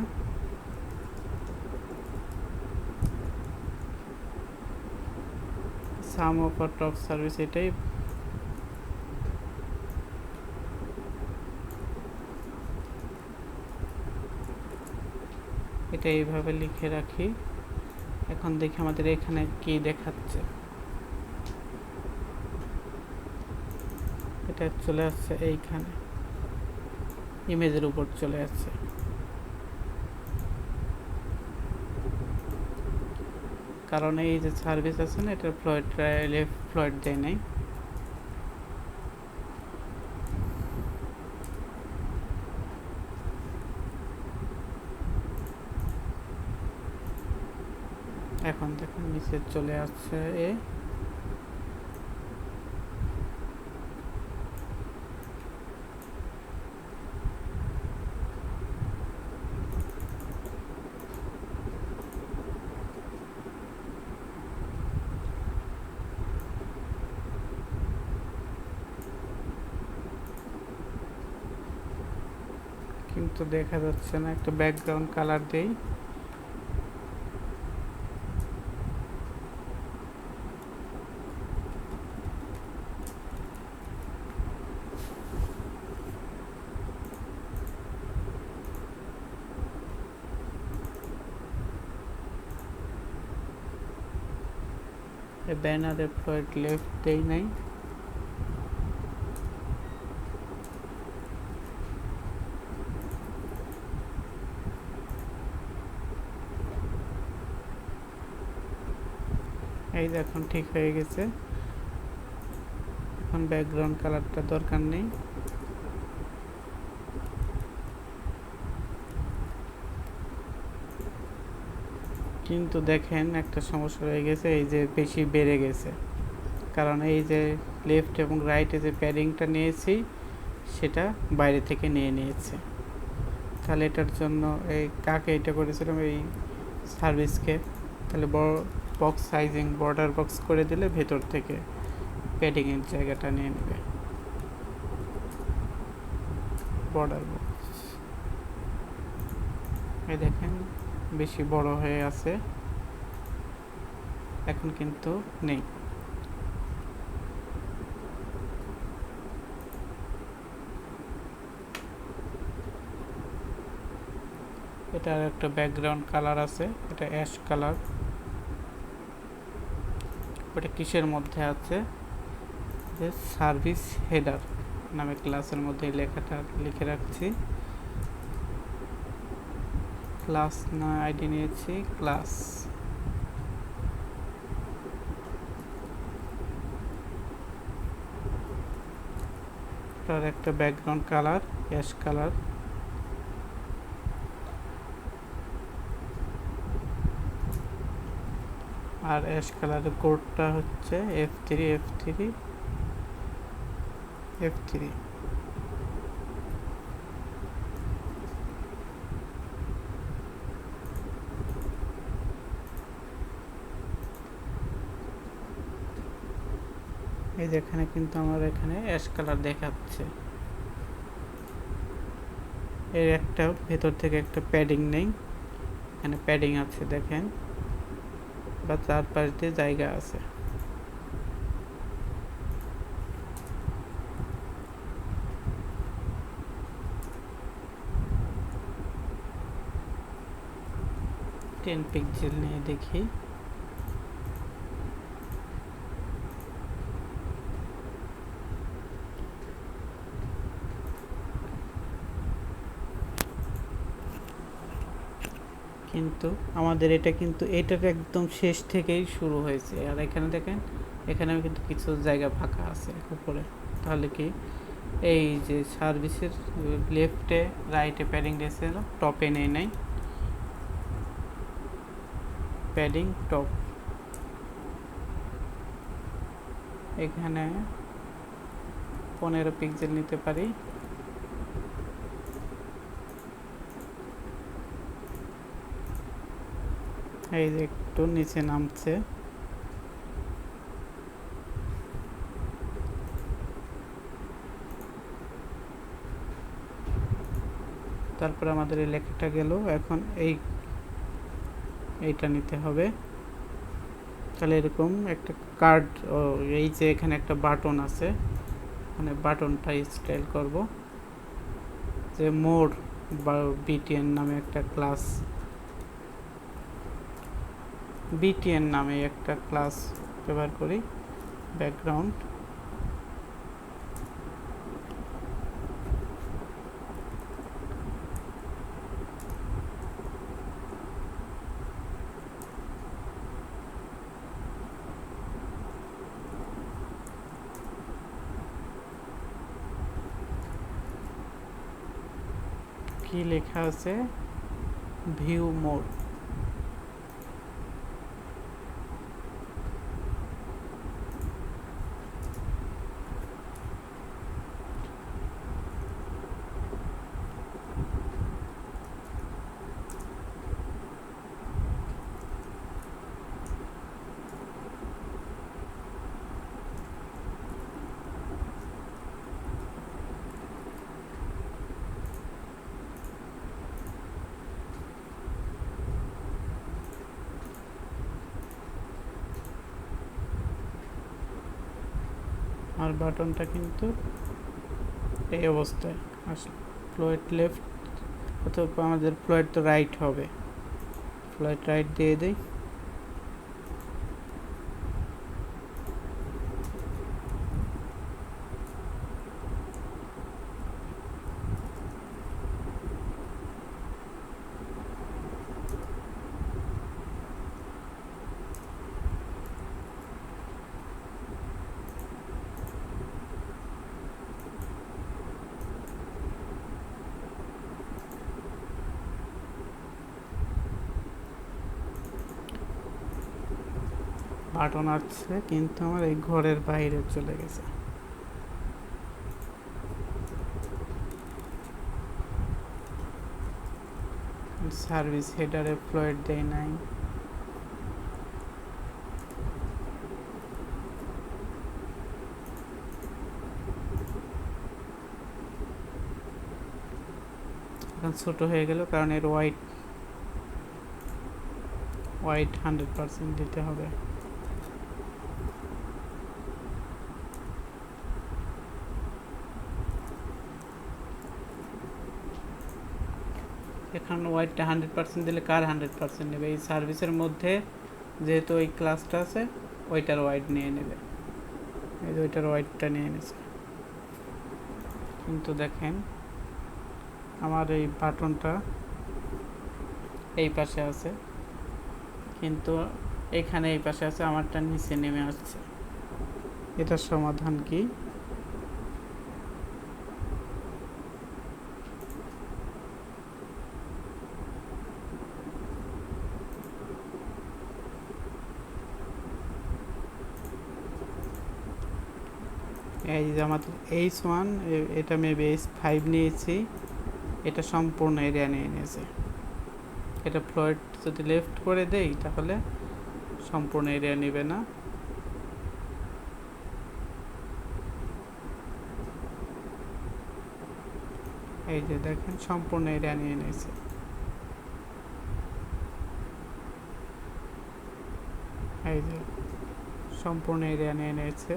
সাম অফ আওয়ার টপ সার্ভিস, এটাই এইভাবে লিখে রাখি। এখন দেখি আমাদের এখানে কি দেখাচ্ছে, এটা চলে আসছে এইখানে, ইমেজের উপর চলে আসছে, কারণ এই যে সার্ভিস আছে না, এটা ফ্লয়েড দেয় নাই। এখন দেখুন নিচে চলে আসছে কিন্তু দেখা যাচ্ছে না, একটা ব্যাকগ্রাউন্ড কালার দেই, ব্যানারে ফ্লয়েড লেফট দেই নাই। এই দেখুন ঠিক হয়ে গেছে। এখন ব্যাকগ্রাউন্ড কালারটা দরকার নেই, কিন্তু দেখেন একটা সমস্যা হয়ে গেছে, এই যে বেশি বেড়ে গেছে, কারণ এই যে লেফট এবং রাইটে যে প্যাডিংটা নিয়েছি সেটা বাইরে থেকে নিয়েছে। তাহলে এটার জন্য এই কাকে এটা করেছিলাম, এই সার্ভিসকে, তাহলে বড় বক্স সাইজিং বর্ডার বক্স করে দিলে ভেতর থেকে প্যাডিংয়ের জায়গাটা নিয়ে নেবে। বর্ডার বক্স এই দেখেন বেশি বড় হয়ে আছে, এখন কিন্তু নেই। এটার একটা ব্যাকগ্রাউন্ড কালার আছে, এটা অ্যাশ কালার। ওটা কিসের মধ্যে আছে, যে সার্ভিস হেডার নামে ক্লাসের মধ্যে লেখাটা লিখে রাখছি। ক্লাস না আইডি নিয়েছি ক্লাস। এটার একটা ব্যাকগ্রাউন্ড কালার অ্যাশ কালার। আর অ্যাশ কালারের কোডটা হচ্ছে F3 F3 F3। এই যে এখানে কিন্তু আমার এখানে অ্যাশ কালার দেখাচ্ছে। এর একটা ভেতর থেকে একটা প্যাডিং নেই, এখানে প্যাডিং আছে দেখেন, বা চারপাশ দিয়ে জায়গা আছে। টেন পিক্সেল নিয়ে দেখি। কিন্তু আমাদের এটা কিন্তু এটার একদম শেষ থেকেই শুরু হয়েছে। আর এখানে দেখেন, এখানেও কিন্তু কিছু জায়গা ফাঁকা আছে উপরে। তাহলে কি এই যে সার্ভিসের লেফটে রাইটে প্যাডিং দিয়েছিল, টপে নেই নাই প্যাডিং টপ। এখানে 15 পিক্সেল নিতে পারি। এই যে একটু নিচে নামছে, তারপর আমাদের এই লেখাটা গেল। এখন এইটা নিতে হবে। তাহলে এরকম একটা কার্ড, এই যে এখানে একটা বাটন আছে, মানে বাটনটা স্টাইল করব, যে মোর বা বিটিএন নামে একটা ক্লাস, বিটিএন নামে একটা ক্লাস ব্যবহার করি। ব্যাকগ্রাউন্ড কি লেখা আছে, ভিউ মোড। আর বাটনটা কিন্তু এই অবস্থায় আসলে ফ্লোয়েট লেফট, অথবা আমাদের ফ্লোয়েট তো রাইট হবে, ফ্লোয়েট রাইট দিয়ে দিই। বাটন আছে কিন্তু আমার এই ঘরের বাইরে চলে গেছে। সার্ভিস হেডারে ফ্লোয়েট দেয় নাই। এখন ছোট হয়ে গেল কারণ এর হোয়াইট 100% দিতে হবে। এখন হোয়াইটটা 100% দিলে কার 100% নেবে? এই সার্ভিসের মধ্যে যেহেতু ওই ক্লাসটা আছে ওইটার হোয়াইট নিয়ে নেবে। এই যে ওইটার হোয়াইটটা নিয়ে নিছে। কিন্তু দেখেন আমার এই বাটনটা এই পাশে আছে, কিন্তু এখানে এই পাশে আছে, আমারটা নিচে নেমে আসছে। এটার সমাধান কি? এই যে আমাদের H1, এটা মেবি H5 নিয়েছি, এটা সম্পূর্ণ এরিয়া নিয়ে নিয়েছে। এটা ফ্লোট যদি লেফট করে দেই তাহলে সম্পূর্ণ এরিয়া নেবে না। এই যে দেখেন সম্পূর্ণ এরিয়া নিয়ে নিয়েছে। এই যে সম্পূর্ণ এরিয়া নিয়ে নিয়েছে।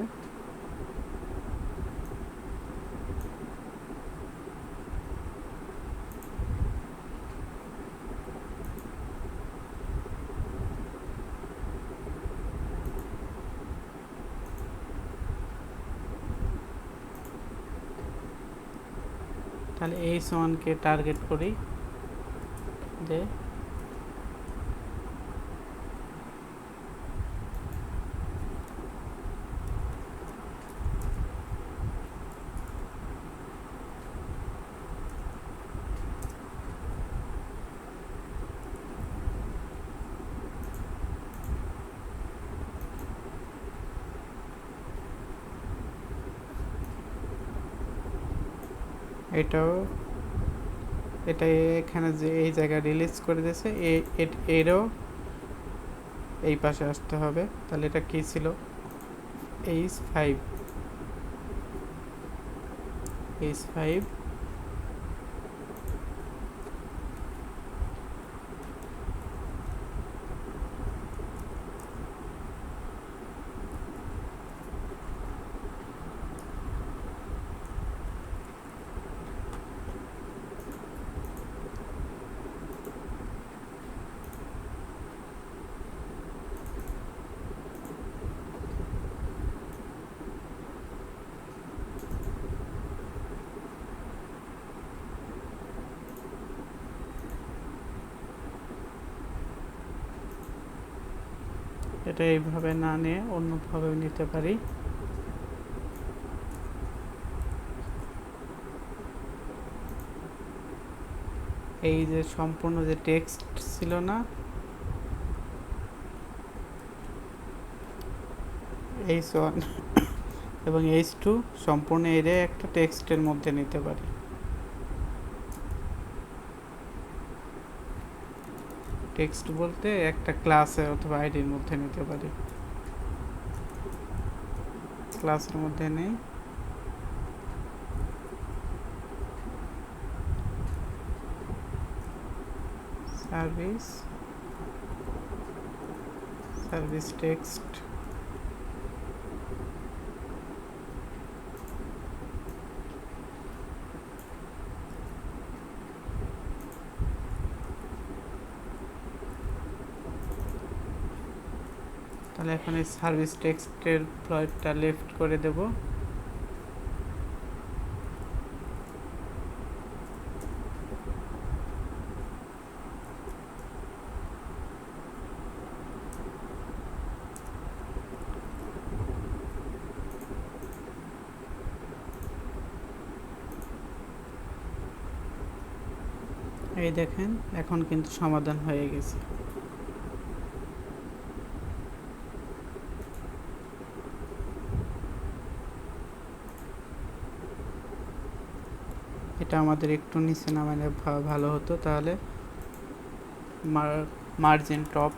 তাহলে H1 কে টার্গেট করি, যে এটাও, এটা এখানে যে এই জায়গায় রিলিজ করে দিয়েছে, এরও এই পাশে আসতে হবে। তাহলে এটা কি ছিল? H5, H5 এটা এইভাবে না নিয়ে অন্যভাবে নিতে পারি। এই যে সম্পূর্ণ যে টেক্সট ছিল না, H1 এবং H2 সম্পূর্ণ এরিয়া একটা টেক্সটের মধ্যে নিতে পারি। টেক্সট বলতে একটা ক্লাসে অথবা আইডির মধ্যে নিতে পারি। ক্লাসের মধ্যে নেই, সার্ভিস টেক্সট, তাহলে এখন এই সার্ভিস টেক্সটের ফ্লোটা লেফট করে দেব। এই দেখেন এখন কিন্তু সমাধান হয়ে গেছে। এটা আমাদের একটু নিচে নামালে ভালো হতো, তাহলে মার্জিন টপ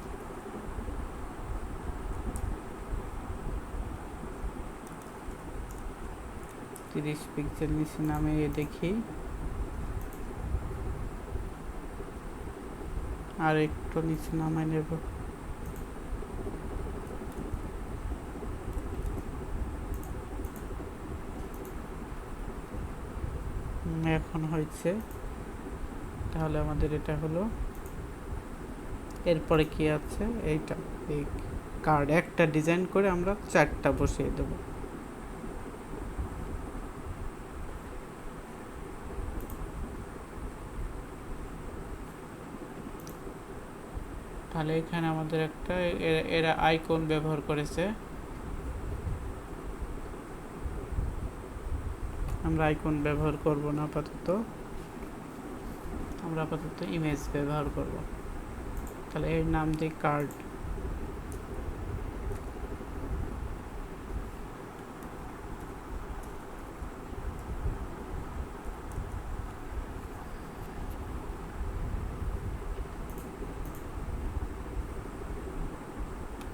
$30 পিক্সেল নিচে নামিয়ে দেখি। আর একটু নিচে নামাই নেব। এখন হয়েছে। তাহলে আমাদের এটা হলো। এরপরে কি আছে, এইটা এই কার্ড একটা ডিজাইন করে আমরা 4টা বসিয়ে দেব। তাহলে এখানে আমাদের একটা এরা আইকন ব্যবহার করেছে, আমরা আইকন ব্যবহার করব না আপাতত, আমরা আপাতত ইমেজ ব্যবহার করব। তাহলে এর নাম দিই কার্ড।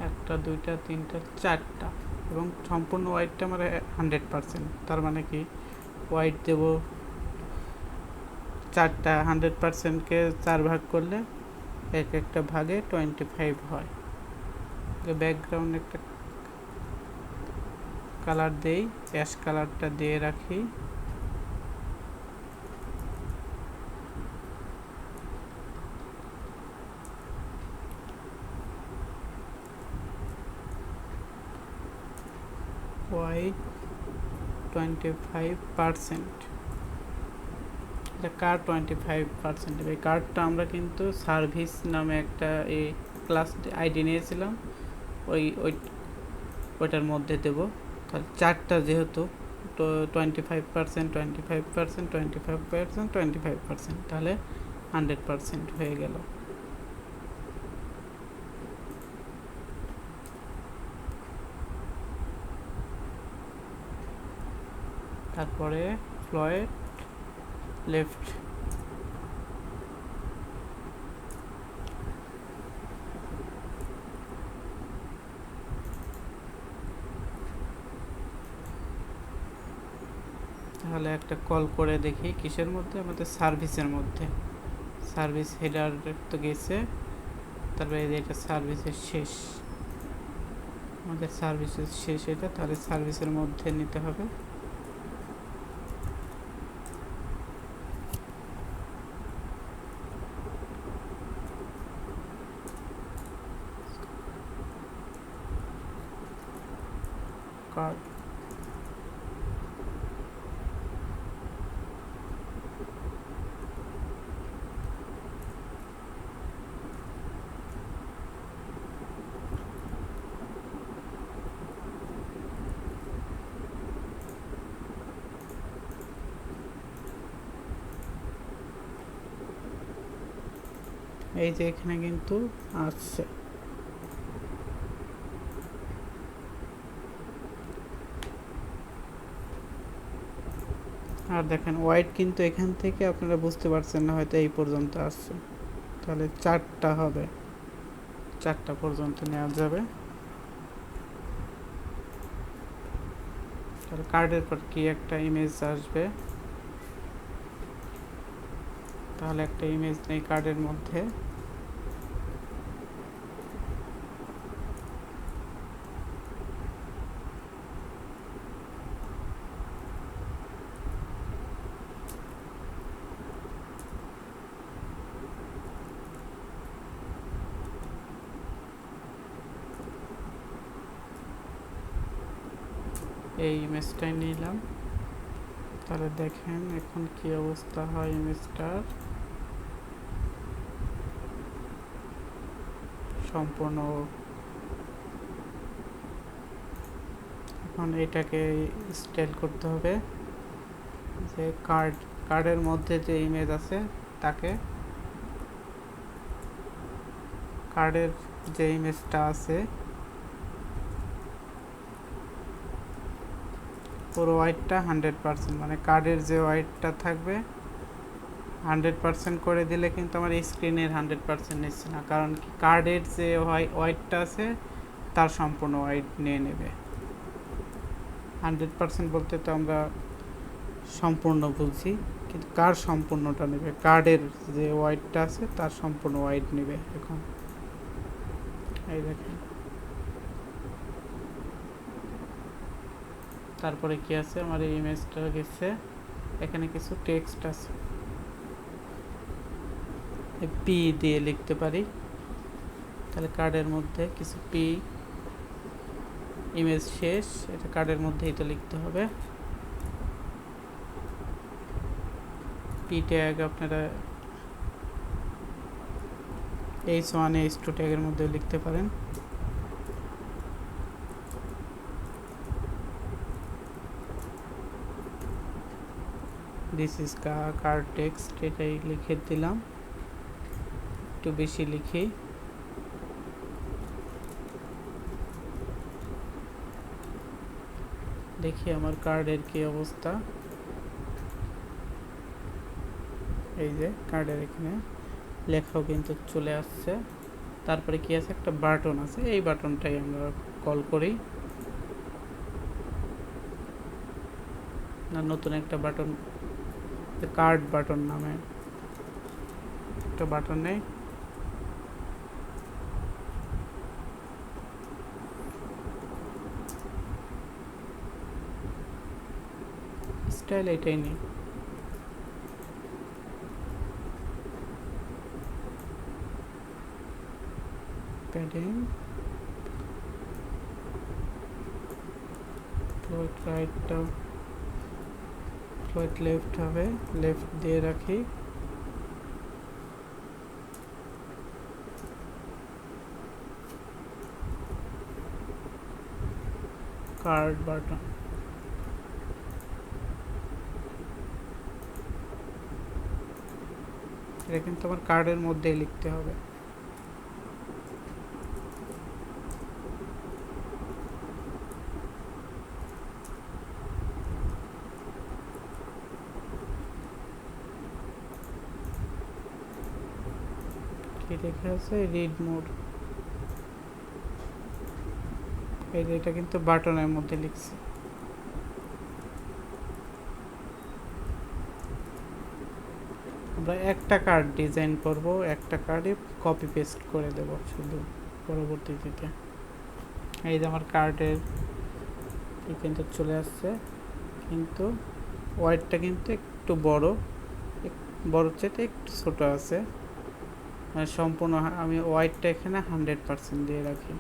একটা, দুইটা, তিনটা, 4টা, এবং সম্পূর্ণ হোয়াইটটা আমার 100%। তার মানে কি, হোয়াইট দেব 4টা, 100%কে 4 ভাগ করলে এক একটা ভাগে 25 হয়। ব্যাকগ্রাউন্ড একটা কালার দেই, অ্যাশ কালারটা দিয়ে রাখি। হোয়াইট 25%। কার 25%, এই কার্ডটা আমরা কিন্তু সার্ভিস নামে একটা এই ক্লাস আইডি নিয়েছিলাম, ওইটার মধ্যে দেব। তাহলে 4টা যেহেতু, তো 25%, 25%, 25%, 25%, তাহলে 100% হয়ে গেল। তারপরে ফ্লয়েড লেফট, তাহলে একটা কল করে দেখি কিসের মধ্যে, আমাদের সার্ভিসের মধ্যে। সার্ভিস হেডার তো গেছে, তারপরে এটা সার্ভিসের শেষ, আমাদের সার্ভিসের শেষ এটা, তাহলে সার্ভিসের মধ্যে নিতে হবে। কার্ড, এই যে এখানে কিন্তু আসছে। আর দেখেন হোয়াইট কিন্তু এখান থেকে আপনারা বুঝতে পারছেন না, হয়তো এই পর্যন্ত আসছে। তাহলে 4টা হবে, 4টা পর্যন্ত নেওয়া যাবে। তাহলে কার্ডের পর কি একটা ইমেজ আসবে, তাহলে একটা ইমেজ নেই কার্ডের মধ্যে। এই ইমেজটাই নিলাম। তাহলে দেখেন এখন কি অবস্থা হয় ইমেজটার। সম্পূর্ণ, এখন এটাকে স্টাইল করতে হবে, যে কার্ডের মধ্যে যে ইমেজ আছে তাকে, কার্ডের যে ইমেজটা আছে পুরো হোয়াইটটা 100%, মানে কার্ডের যে হোয়াইটটা থাকবে 100% করে দিলে কিন্তু আমার স্ক্রিনের 100% নিচ্ছে না, কারণ কি কার্ডের যে হোয়াইটটা আছে তার সম্পূর্ণ হোয়াইট নিয়ে নেবে। 100% বলতে তো আমরা সম্পূর্ণ বুঝি, কিন্তু কার সম্পূর্ণটা নেবে? কার্ডের যে ওয়াইডটা আছে তার সম্পূর্ণ ওয়াইড নেবে এখন। এই দেখেন, তারপরে কি আছে, আমার এই ইমেজটা গেছে, এখানে কিছু টেক্সট আছে, পি দিয়ে লিখতে পারি। তাহলে কার্ডের মধ্যে কিছু পি, ইমেজ শেষ, এটা কার্ডের মধ্যেই তো লিখতে হবে। পি ট্যাগ আপনারা H1 H2 ট্যাগের মধ্যে লিখতে পারেন। দিস ইজ কার্ড টেক্সট, এটাই লিখে দিলাম, একটু বেশি লিখি। দেখি আমার কার্ডের কি অবস্থা। এই যে কার্ডের এখানে লেখাও কিন্তু চলে আসছে। তারপরে কি আছে, একটা বাটন আছে, এই বাটনটাই আমরা কল করি। না, নতুন একটা বাটন, কার্ড বাটন নামে একটা বাটন নেই। স্টাইল এটাই নেই। প্যাডিং, ফ্লোট রাইটটা, ফ্লোট লেফট হবে, লেফট দিয়ে রাখি। কার্ড বাটন, এটা কিন্তু আমার কার্ডের মধ্যেই লিখতে হবে। কি লেখা আছে, রিড মোড, এই যে এটা কিন্তু বাটনের মধ্যে লিখছি। আমরা একটা কার্ড ডিজাইন করব, একটা কার্ডে কপি পেস্ট করে দেব শুধু পরবর্তীতে। এই যে আমার কার্ডের কিন্তু চলে আসছে, কিন্তু ওয়াইডটা কিন্তু একটু বড়, বড় চেয়ে একটু ছোট আছে, মানে সম্পূর্ণ আমি ওয়াইডটা এখানে 100% দিয়ে রাখি।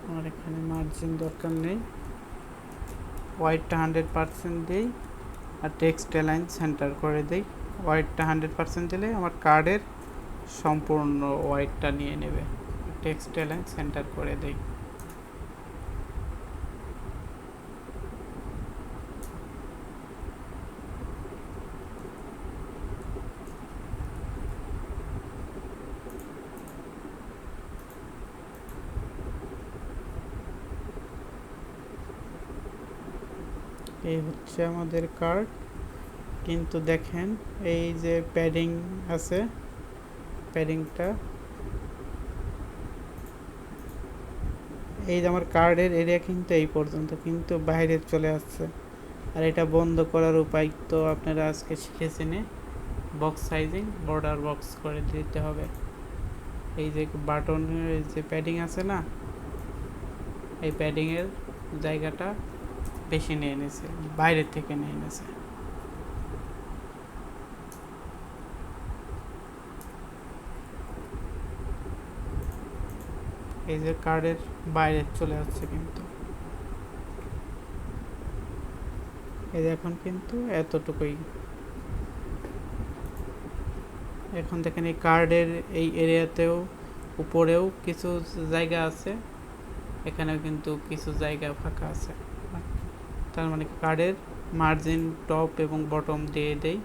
আমার এখানে মার্জিন দরকার নেই, ওয়াইডটা 100% দিই, আর টেক্সট অ্যালাইন সেন্টার করে দিই। ওয়াইডটা 100% দিলে আমার কার্ডের সম্পূর্ণ ওয়াইডটা নিয়ে নেবে। টেক্সট অ্যালাইন সেন্টার করে দিই। এই হচ্ছে আমাদের কার্ড। কিন্তু দেখেন এই যে প্যাডিং আছে, প্যাডিংটা এই যে আমার কার্ডের এরিয়া কিন্তু এই পর্যন্ত, কিন্তু বাইরে চলে আসছে। আর এটা বন্ধ করার উপায় তো আপনারা আজকে শিখেছেন, বক্স সাইজিং, বর্ডার বক্স করে দিতে হবে। এই যে বাটনের যে প্যাডিং আছে না, এই প্যাডিংয়ের জায়গাটা বেশি নিয়ে নিয়েছে, বাইরের থেকে নিয়ে নিয়েছে। এই যে কার্ডের বাইরে চলে আসছে, কিন্তু এই যে এখন কিন্তু এতটুকুই। এখন দেখেন এই কার্ডের এই এরিয়াতেও উপরেও কিছু জায়গা আছে, এখানেও কিন্তু কিছু জায়গা ফাঁকা আছে। তার মানে কার্ডের মার্জিন টপ এবং বটম দিয়ে দেই।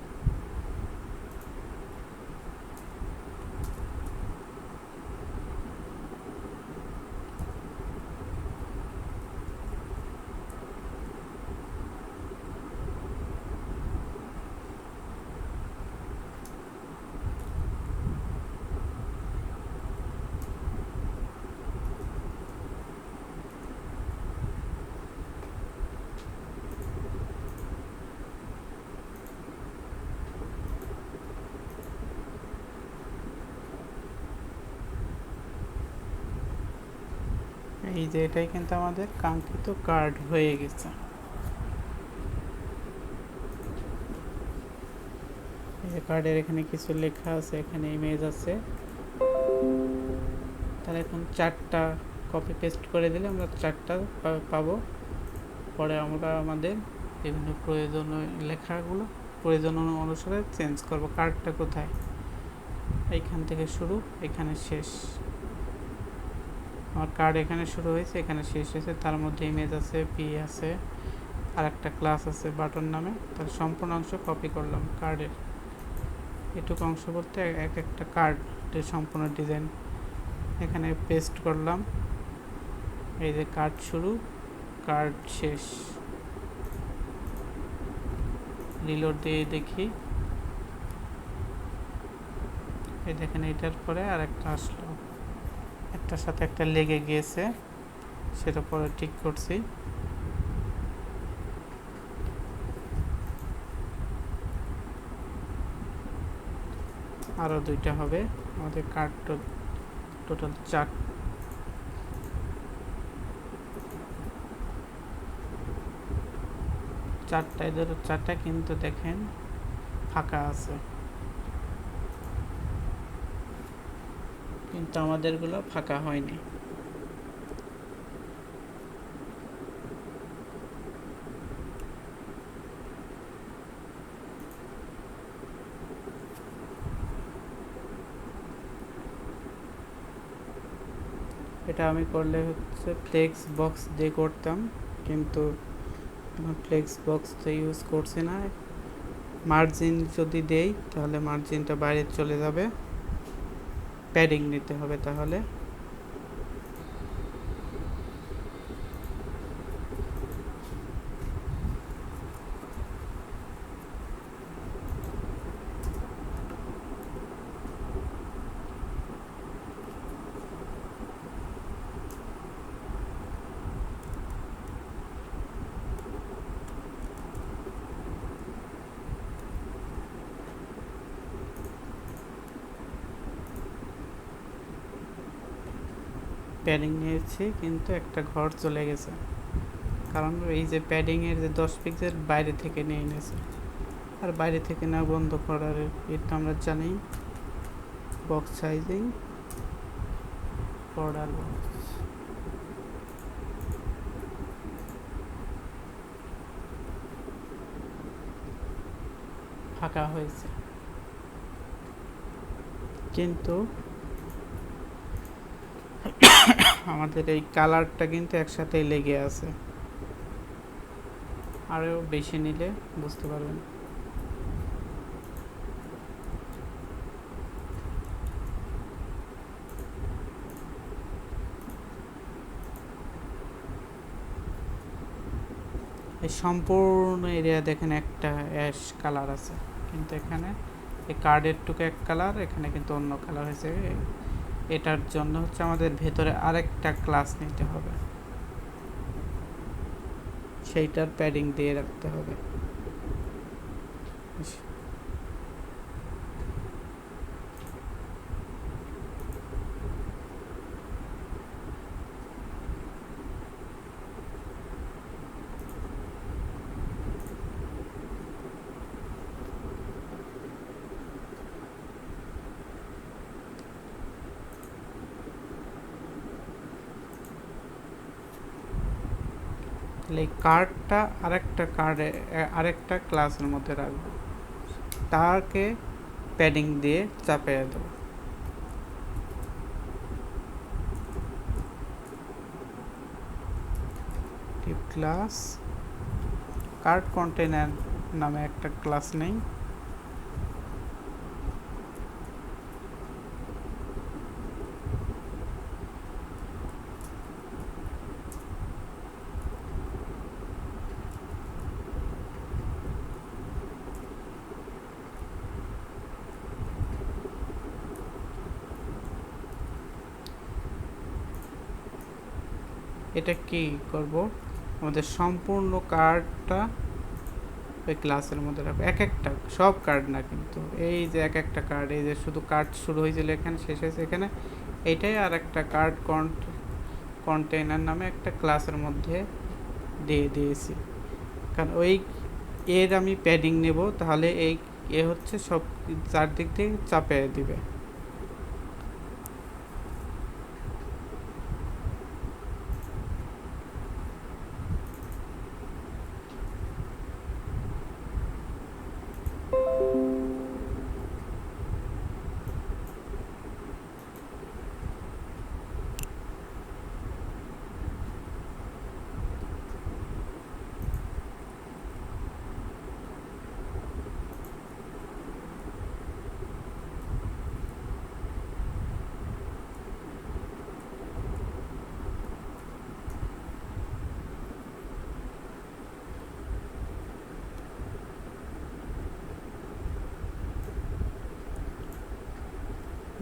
এই যে এটাই কিন্তু আমাদের কাঙ্ক্ষিত কার্ড হয়ে গেছে। এই যে কার্ডের এখানে কিছু লেখা আছে, এখানে ইমেজ আছে। তাহলে এখন 4টা কপি পেস্ট করে দিলে আমরা 4টা পাবো। পরে আমরা আমাদের বিভিন্ন প্রয়োজনীয় লেখাগুলো প্রয়োজন অনুসারে চেঞ্জ করব। কার্ডটা কোথায়, এইখান থেকে শুরু, এখানে শেষ। আমার কার্ড এখানে শুরু হয়েছে, এখানে শেষ হয়েছে। তার মধ্যে ইমেজ আছে, পি আছে, আর একটা ক্লাস আছে বাটন নামে। তার সম্পূর্ণ অংশ কপি করলাম কার্ডের। এটুকু অংশ বলতে এক একটা কার্ডের সম্পূর্ণ ডিজাইন এখানে পেস্ট করলাম। এই যে কার্ড শুরু, কার্ড শেষ। রিলোড দিয়ে দেখি, এই দেখেন এটার পরে আর একটা আসলো, একটার সাথে একটা লেগে গিয়েছে, সেটা পরে ঠিক করছি। আরও 2টা হবে, আমাদের কার্ড টোটাল 4টা। এদের 4টা কিন্তু দেখেন ফাঁকা আছে, কিন্তু আমাদেরগুলো ফাঁকা হয়নি। এটা আমি করলে হচ্ছে ফ্লেক্স বক্স দিয়ে করতাম, কিন্তু এখন ফ্লেক্স বক্স তো ইউজ করছি না। মার্জিন যদি দেই তাহলে মার্জিনটা বাইরে চলে যাবে, প্যাডিং নিতে হবে। তাহলে প্যাডিং নিয়েছি, কিন্তু একটা ঘর চলে গেছে, কারণ এই যে প্যাডিংয়ের যে 10 পিক্সেল বাইরে থেকে নিয়ে নিয়েছে। আর বাইরে থেকে না বন্ধ করার এটা আমরা জানি, বক্স সাইজিং, বর্ডার বক্স। ফাঁকা হয়েছে, কিন্তু আমাদের এই কালারটা কিন্তু একসাথেই লেগে আছে। আরও বেশি নিলে বুঝতে পারবেন। এই সম্পূর্ণ এরিয়া দেখেন একটা অ্যাশ কালার আছে, কিন্তু এখানে এই কার্ডের টুকু এক কালার, এখানে কিন্তু অন্য কালার হয়েছে। এটার জন্য হচ্ছে আমাদের ভেতরে আরেকটা ক্লাস নিতে হবে, সেইটার প্যাডিং দিয়ে রাখতে হবে। এই কার্ডটা আরেকটা ক্লাসের মধ্যে রাখবো, তাকে প্যাডিং দিয়ে চাপিয়ে দেবো। টিপ ক্লাস, কার্ড কন্টেনার নামে একটা ক্লাস নেই, এটা কি করব, আমাদের সম্পূর্ণ কার্ডটা ওই ক্লাসের মধ্যে রাখবো। এক একটা, সব কার্ড না কিন্তু, এই যে এক একটা কার্ড, এই যে শুধু কার্ড শুরু হয়েছিল এখানে, শেষ হয়েছে এখানে, এইটাই আর একটা কার্ড কন্টেইনার নামে একটা ক্লাসের মধ্যে দিয়ে দিয়েছি, কারণ ওই এর আমি প্যাডিং নেব, তাহলে এই এ হচ্ছে সব চারদিক থেকে চাপিয়ে দিবে।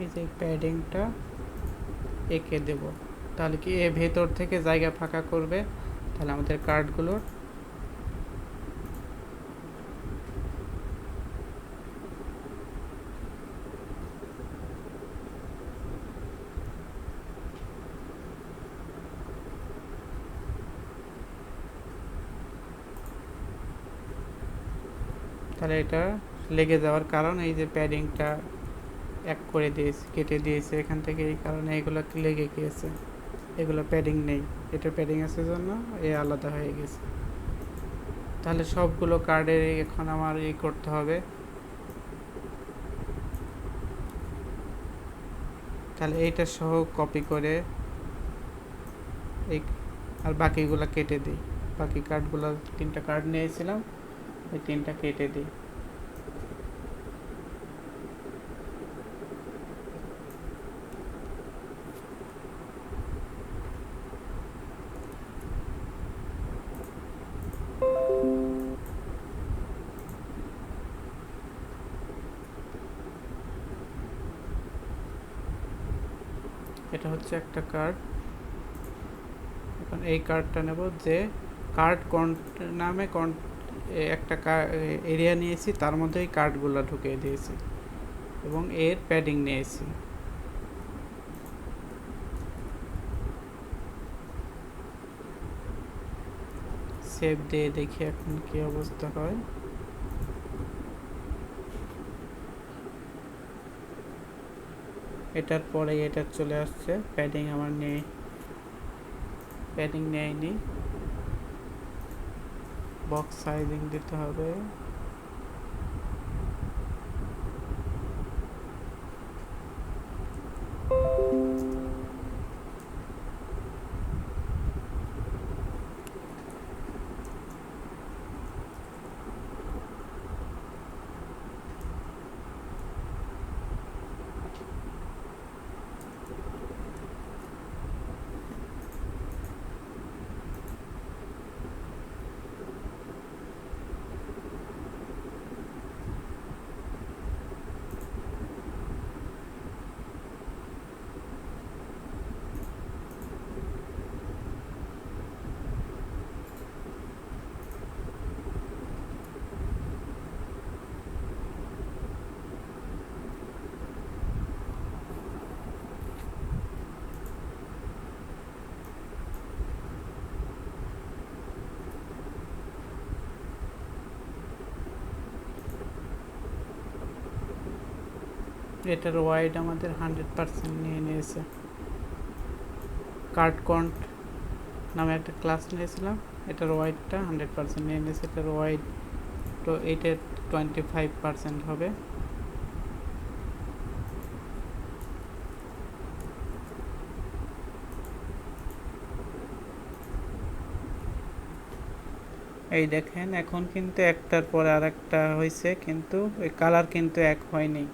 এই যে প্যাডিংটা এঁকে দেব, তাহলে কি এ ভেতর থেকে জায়গা ফাঁকা করবে, তাহলে আমাদের কার্ডগুলোর তাহলে এটা লেগে যাওয়ার কারণ এই যে প্যাডিংটা এক করে দিয়েছি, কেটে দিয়েছে এখান থেকে, এই কারণে এগুলো লেগে গিয়েছে, এগুলো প্যাডিং নেই, এটা প্যাডিং আছে জন্য এ আলাদা হয়ে গেছে। তাহলে সবগুলো কার্ডের এখন আমার এই করতে হবে, তাহলে এইটা সহ কপি করে এই আর বাকিগুলো কেটে দিই, বাকি কার্ডগুলো 3টা কার্ড নিয়েছিলাম, ওই 3টা কেটে দিই। এটা হচ্ছে একটা কার্ড, এখন এই কার্ডটা নেব, যে কার্ড নামে একটা এরিয়া নিয়েছি, তার মধ্যে এই কার্ডগুলো ঢুকিয়ে দিয়েছি এবং এর প্যাডিং নিয়েছি। সেভ দিয়ে দেখি এখন কি অবস্থা হয়। এটার পরে এটা চলে আসছে, প্যাডিং আমার নেই, প্যাডিং নেয়নি, বক্স সাইজিং দিতে হবে। এটার ওয়াইড আমাদের 100% নিয়ে নিয়েছে। কার্ড কন্ট নামে একটা ক্লাস নিয়েছিলাম, এটার ওয়াইডটা 100% নিয়ে নিয়েছে, এটার ওয়াইড তো এইটা 25% হবে। এই দেখেন এখন কিন্তু একটার পরে আর একটা হয়েছে, কিন্তু এই কালার কিন্তু এক হয়নি,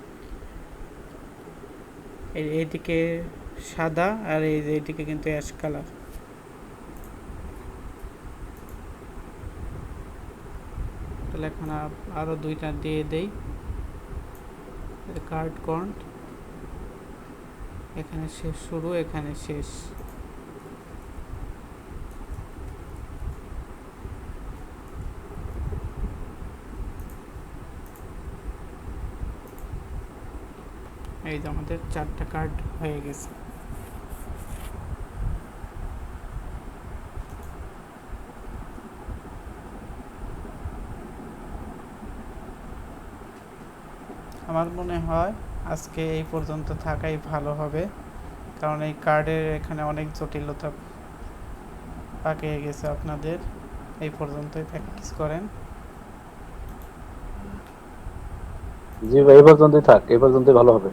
এইদিকে সাদা আর এইদিকে কিন্তু অ্যাশ কালার। তাহলে এখন আরও 2টা দিয়ে দেই, কার্ড কন্ট, এখানে শেষ শুরু, এখানে শেষ। এই যে আমাদের 4টা কার্ড হয়ে গেছে। আমার মনে হয় আজকে এই পর্যন্ত থাকাই ভালো হবে, কারণ এই কার্ডের এখানে অনেক জটিলতা পাকিয়ে গেছে আপনাদের। এই পর্যন্তই প্র্যাকটিস করেন। জি ভাই, এই পর্যন্তই থাক, এই পর্যন্তই ভালো হবে।